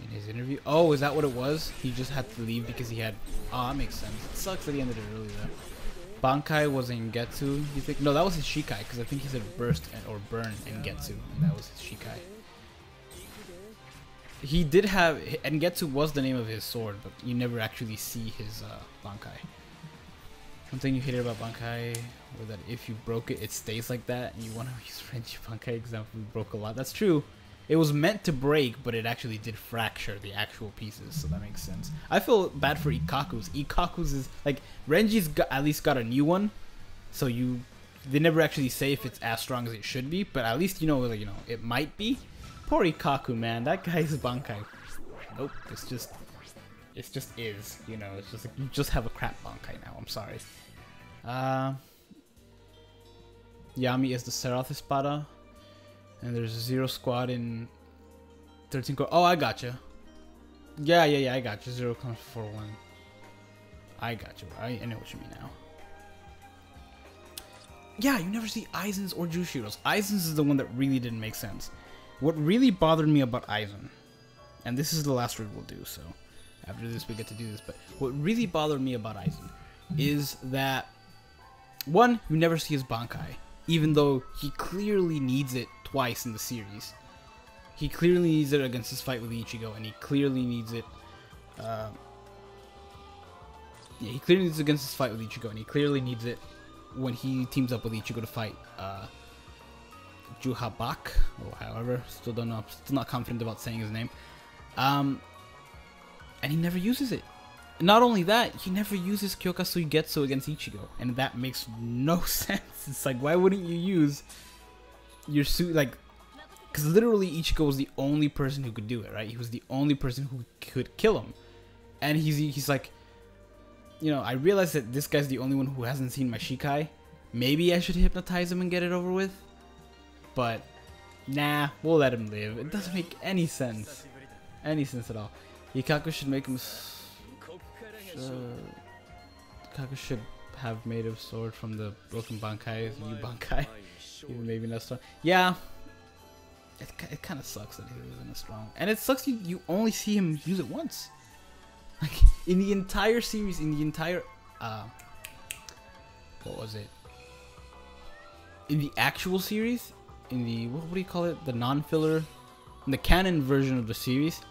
in his interview. Oh, is that what it was? He just had to leave because he had... Oh, that makes sense. It sucks that he ended it early though. Bankai was in Getsu, you think? No, that was his Shikai, because I think he said burst or burn in Getsu, and that was his Shikai. He did have... And Getsu was the name of his sword, but you never actually see his Bankai. One thing you hated about Bankai was that if you broke it, it stays like that, and you want to use Renji Bankai example, we broke a lot. That's true. It was meant to break, but it actually did fracture the actual pieces, so that makes sense. I feel bad for Ikkaku's. Ikkaku's is like Renji's at least got a new one, so they never actually say if it's as strong as it should be, but at least like, it might be. Poor Ikkaku, man, that guy's Bankai. Nope, it's just is. It's just like you just have a crap Bankai now. I'm sorry. Yami is the Serath Espada. And there's a 0 squad in 13 core. Oh, I gotcha. Yeah, I gotcha. 0 comes before 1. I gotcha. I know what you mean now. Yeah, you never see Aizen's or Jushiro's. Aizen's is the one that really didn't make sense. What really bothered me about Aizen, and this is the last read we'll do, so after this we get to do this, but what really bothered me about Aizen is that, one, you never see his Bankai, even though he clearly needs it twice in the series. He clearly needs it against his fight with Ichigo, and he clearly needs it he clearly needs it against his fight with Ichigo, and he clearly needs it when he teams up with Ichigo to fight Juhabak, or however, still don't know, still not confident about saying his name. And he never uses it. Not only that, he never uses Kyokasui Getsu against Ichigo, and that makes no sense. It's like, why wouldn't you use your suit, like, because literally Ichigo was the only person who could do it, right? He was the only person who could kill him, and he's like, you know, I realized that this guy's the only one who hasn't seen my Shikai. Maybe I should hypnotize him and get it over with. But, nah, we'll let him live. It doesn't make any sense. Any sense at all. Ikaku should make him... Ikaku should have made a sword from the broken Bankai, new Bankai. Even maybe not strong. Yeah. It kind of sucks that he wasn't as strong. And it sucks you only see him use it once. Like, in the entire series, in the entire... what was it? In the actual series, in the... What do you call it? The non-filler? In the canon version of the series,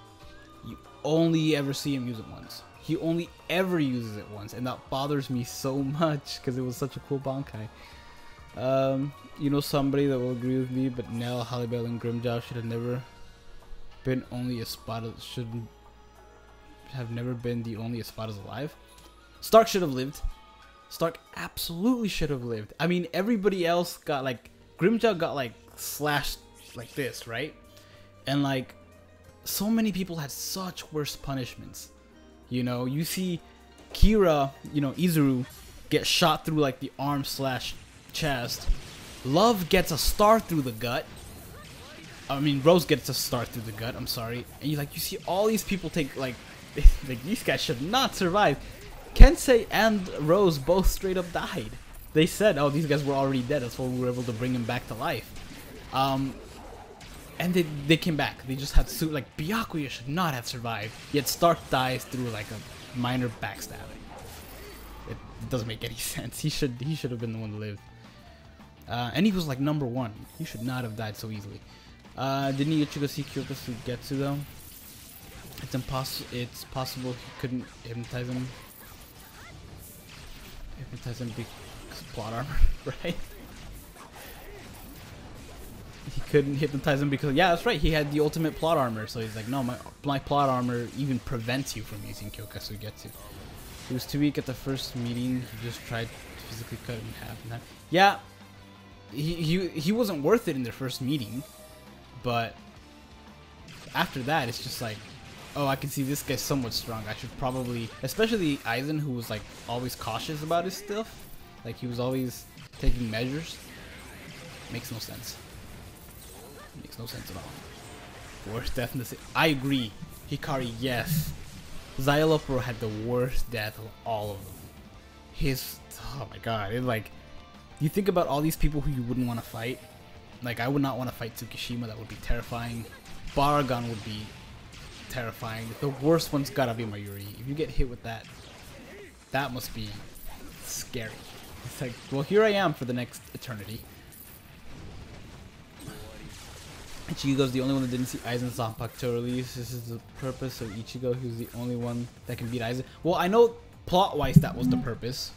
you only ever see him use it once. He only ever uses it once. And that bothers me so much, because it was such a cool Bankai. You know somebody that will agree with me, but Nell, Hallibell, and Grimjaw should have never been only Espadas. Shouldn't have never been the only Espadas alive. Stark should have lived. Stark absolutely should have lived. I mean, everybody else got like Grimjaw got like slashed like this, right? And like so many people had such worse punishments. You know, you see Kira, you know, Izuru get shot through like the arm slash chest. Love gets a star through the gut. I mean, Rose gets a star through the gut. I'm sorry. And you see all these people take like these guys should not survive. Kensei and Rose both straight up died. They said, "Oh, these guys were already dead. That's why we were able to bring him back to life." And they came back. They just had to like Byakuya should not have survived. Yet Stark dies through like a minor backstabbing. It doesn't make any sense. He should have been the one to live. And he was like #1. He should not have died so easily. Didn't Ichigo see Kyoto Sugetsu though? It's impossible. It's possible he couldn't hypnotize him. Hypnotize him because plot armor, right? He couldn't hypnotize him because yeah, that's right. He had the ultimate plot armor, so he's like, no, my plot armor even prevents you from using Kyokusugetsu. He was too weak at the first meeting. He just tried to physically cut him in half. Yeah, he wasn't worth it in their first meeting, but after that, it's just like, oh, I can see this guy's somewhat strong. I should probably, especially Aizen, who was like always cautious about his stuff, like he was always taking measures. Makes no sense. Makes no sense at all. Worst death in the city. I agree. Hikari, yes. Xyloper had the worst death of all of them. Oh my god. It like, you think about all these people who you wouldn't want to fight. Like, I would not want to fight Tsukishima. That would be terrifying. Baragon would be terrifying. The worst one's gotta be Mayuri. If you get hit with that, that must be scary. It's like, well, here I am for the next eternity. Ichigo's the only one that didn't see Aizen's Zanpakuto release. This is the purpose of Ichigo. He was the only one that can beat Aizen. Well, I know plot-wise that was the purpose.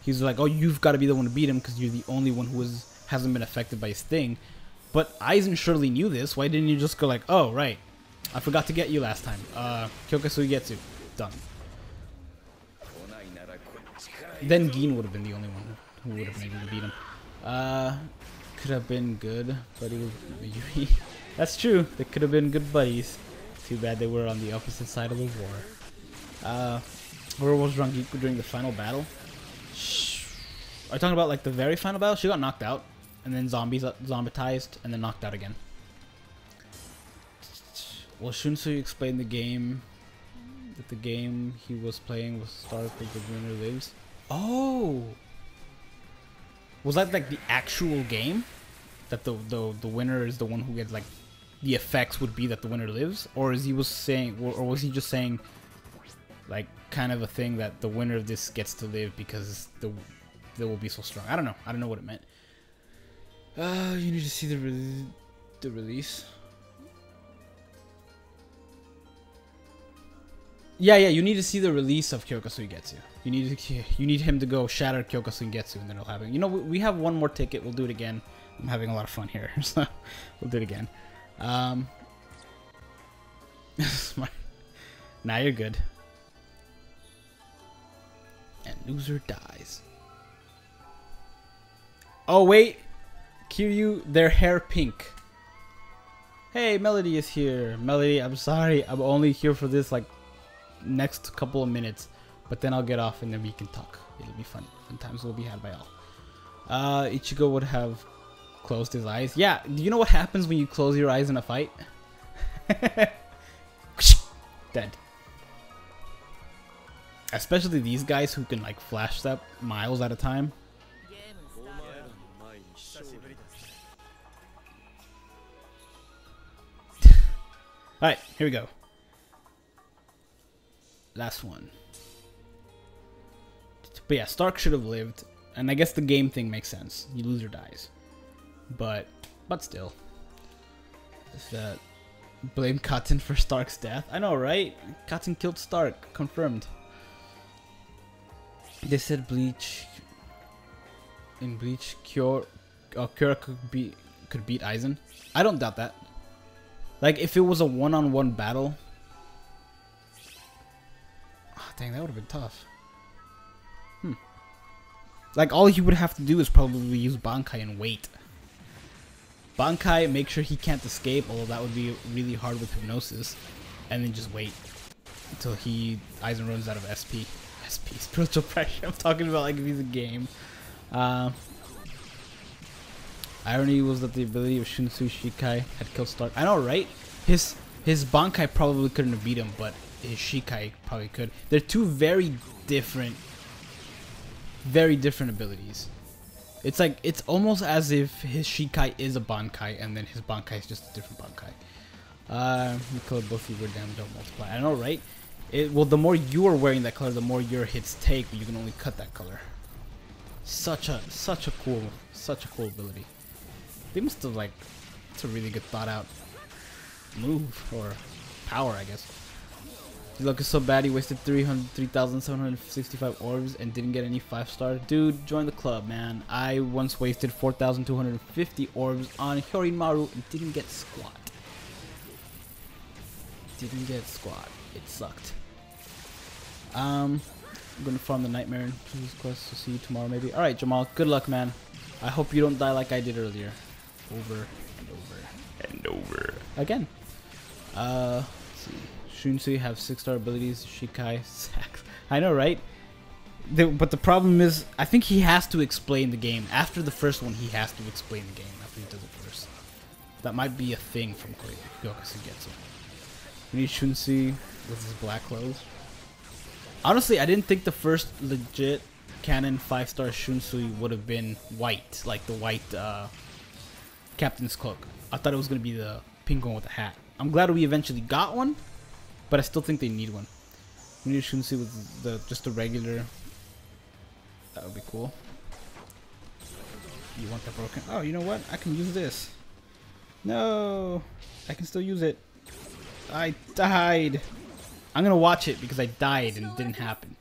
He's like, oh, you've got to be the one to beat him because you're the only one who hasn't been affected by his thing. But Aizen surely knew this. Why didn't you just go like, oh, right, I forgot to get you last time. Kyokusugetsu. Done. Then Gin would have been the only one who would have been able to beat him. Could have been good, but it was Mayuri. That's true. They could have been good buddies. Too bad they were on the opposite side of the war. Where was Rangiku during the final battle? Are you talking about like the very final battle? She got knocked out, and then zombitized, and then knocked out again. Well, Shunsui explained the game. That the game he was playing was Stark with the winner lives. Oh. Was that like the actual game? That the winner is the one who gets like the effects would be that the winner lives, or is he was saying, or was he just saying like kind of a thing that the winner of this gets to live because they will be so strong? I don't know. I don't know what it meant. You need to see the release. Yeah, you need to see the release of Kyokusugetsu. You need him to go shatter Kyokusugetsu, and then it'll happen. You know, we have one more ticket. We'll do it again. I'm having a lot of fun here, so we'll do it again. Now you're good. And loser dies. Oh wait, Kiryu, their hair pink. Hey, Melody is here. Melody, I'm sorry. I'm only here for this like next couple of minutes. But then I'll get off and then we can talk. It'll be fun. Fun times will be had by all. Ichigo would have closed his eyes. Yeah, do you know what happens when you close your eyes in a fight? Dead. Especially these guys who can like flash step miles at a time. Alright, here we go. Last one. But yeah, Stark should have lived. And I guess the game thing makes sense. You lose or dies. But still. Is that blame Cotton for Stark's death? I know, right? Cotton killed Stark. Confirmed. They said Bleach. In Bleach, Kyor could beat Aizen. I don't doubt that. Like, if it was a one-on-one battle... Oh, dang, that would have been tough. Like, all he would have to do is probably use Bankai and wait. Bankai, make sure he can't escape, although that would be really hard with Hypnosis. And then just wait until Aizen runs out of SP. SP, Spiritual Pressure. I'm talking about like if he's a game. Irony was that the ability of Shinsu Shikai had killed Stark. I know, right? His Bankai probably couldn't have beat him, but his Shikai probably could. They're two very different abilities. It's like, it's almost as if his Shikai is a Bankai and then his Bankai is just a different Bankai. You color both of your damage don't multiply. I know, right? Well, the more you are wearing that color, the more your hits take, but you can only cut that color. Such a cool ability. They must have, like, it's a really good thought out move or power, I guess. You look so bad, he wasted 3,765 orbs and didn't get any 5-star. Dude, join the club, man. I once wasted 4,250 orbs on Horimaru and didn't get squat. It sucked. I'm gonna farm the Nightmare and please quest to see you tomorrow, maybe. Alright, Jamal, good luck, man. I hope you don't die like I did earlier. Over and over and over again. Let's see. Shunsui have 6-star abilities. Shikai, Sax. I know, right? But the problem is, I think he has to explain the game. After the first one, he has to explain the game after he does it first. That might be a thing from Gyokusugetsu. We need Shunsui with his black clothes. Honestly, I didn't think the first legit canon 5-star Shunsui would have been white, like the white captain's cloak. I thought it was going to be the pink one with the hat. I'm glad we eventually got one, but I still think they need one. We need Shunsui with just the regular. That would be cool. You want the broken? Oh, you know what? I can use this. No, I can still use it. I died. I'm gonna watch it because I died and it didn't happen.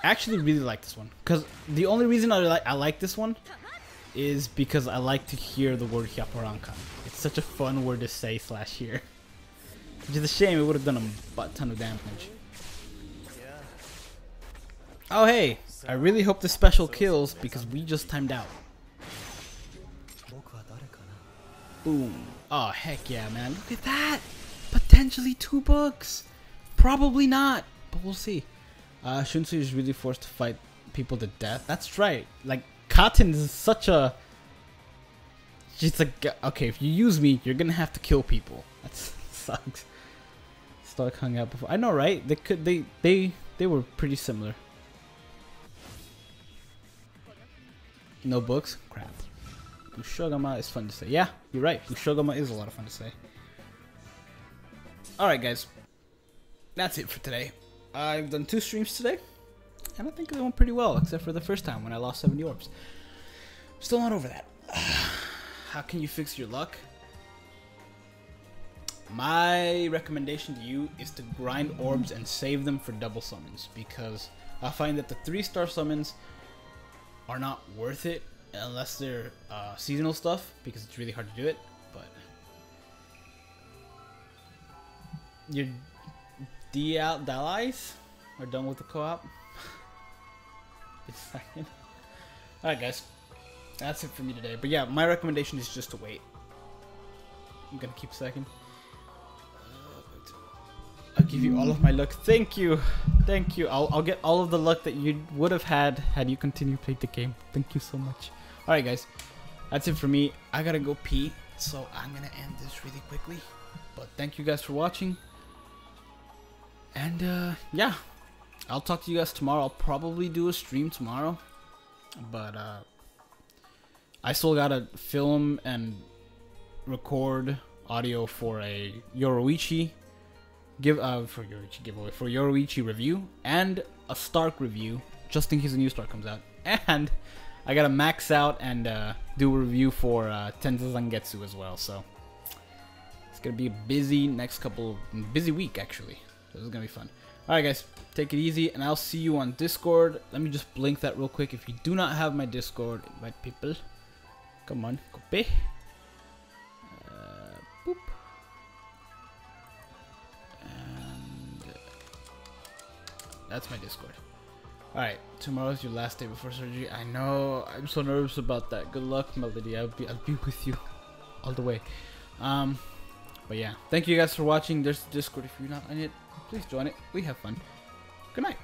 I actually really like this one because the only reason I like this one is because I like to hear the word Hyaporankan. It's such a fun word to say / hear. Which is a shame, it would have done a butt ton of damage. Oh hey, I really hope the special kills because we just timed out. Boom. Oh heck yeah, man. Look at that. Potentially 2 books. Probably not, but we'll see. Shunsui is really forced to fight people to death. That's right. Like, Cotton is such a... She's like, okay, if you use me, you're gonna have to kill people. That sucks. Stark hung out before. I know, right? They were pretty similar. No books? Crap. Bushogama is fun to say. Yeah, you're right. Bushogama is a lot of fun to say. Alright, guys. That's it for today. I've done 2 streams today, and I think they went pretty well, except for the first time when I lost 70 orbs. Still not over that. How can you fix your luck? My recommendation to you is to grind orbs and save them for double summons, because I find that the 3-star summons are not worth it unless they're seasonal stuff, because it's really hard to do it. But your allies are done with the co-op. Alright guys, that's it for me today. But yeah, my recommendation is just to wait. I'm gonna keep second. I'll give you all of my luck. Thank you. Thank you. I'll get all of the luck that you would have had you continued played the game. Thank you so much. Alright guys, that's it for me. I gotta go pee, so I'm gonna end this really quickly. But thank you guys for watching. And yeah, I'll talk to you guys tomorrow. I'll probably do a stream tomorrow. But I still gotta film and record audio for a Yoruichi giveaway, for Yoruichi review and a Stark review, just in case a new Stark comes out. And I gotta max out and do a review for Tenza Zangetsu as well. So it's gonna be a busy busy week actually. So this is gonna be fun. Alright guys, take it easy, and I'll see you on Discord. Let me just blink that real quick. If you do not have my Discord, invite people. Come on, copy. Boop. And that's my Discord. Alright, tomorrow's your last day before surgery. I know, I'm so nervous about that. Good luck, Melody. I'll be with you all the way. But yeah, thank you guys for watching. There's the Discord. If you're not on it, please join it. We have fun. Good night.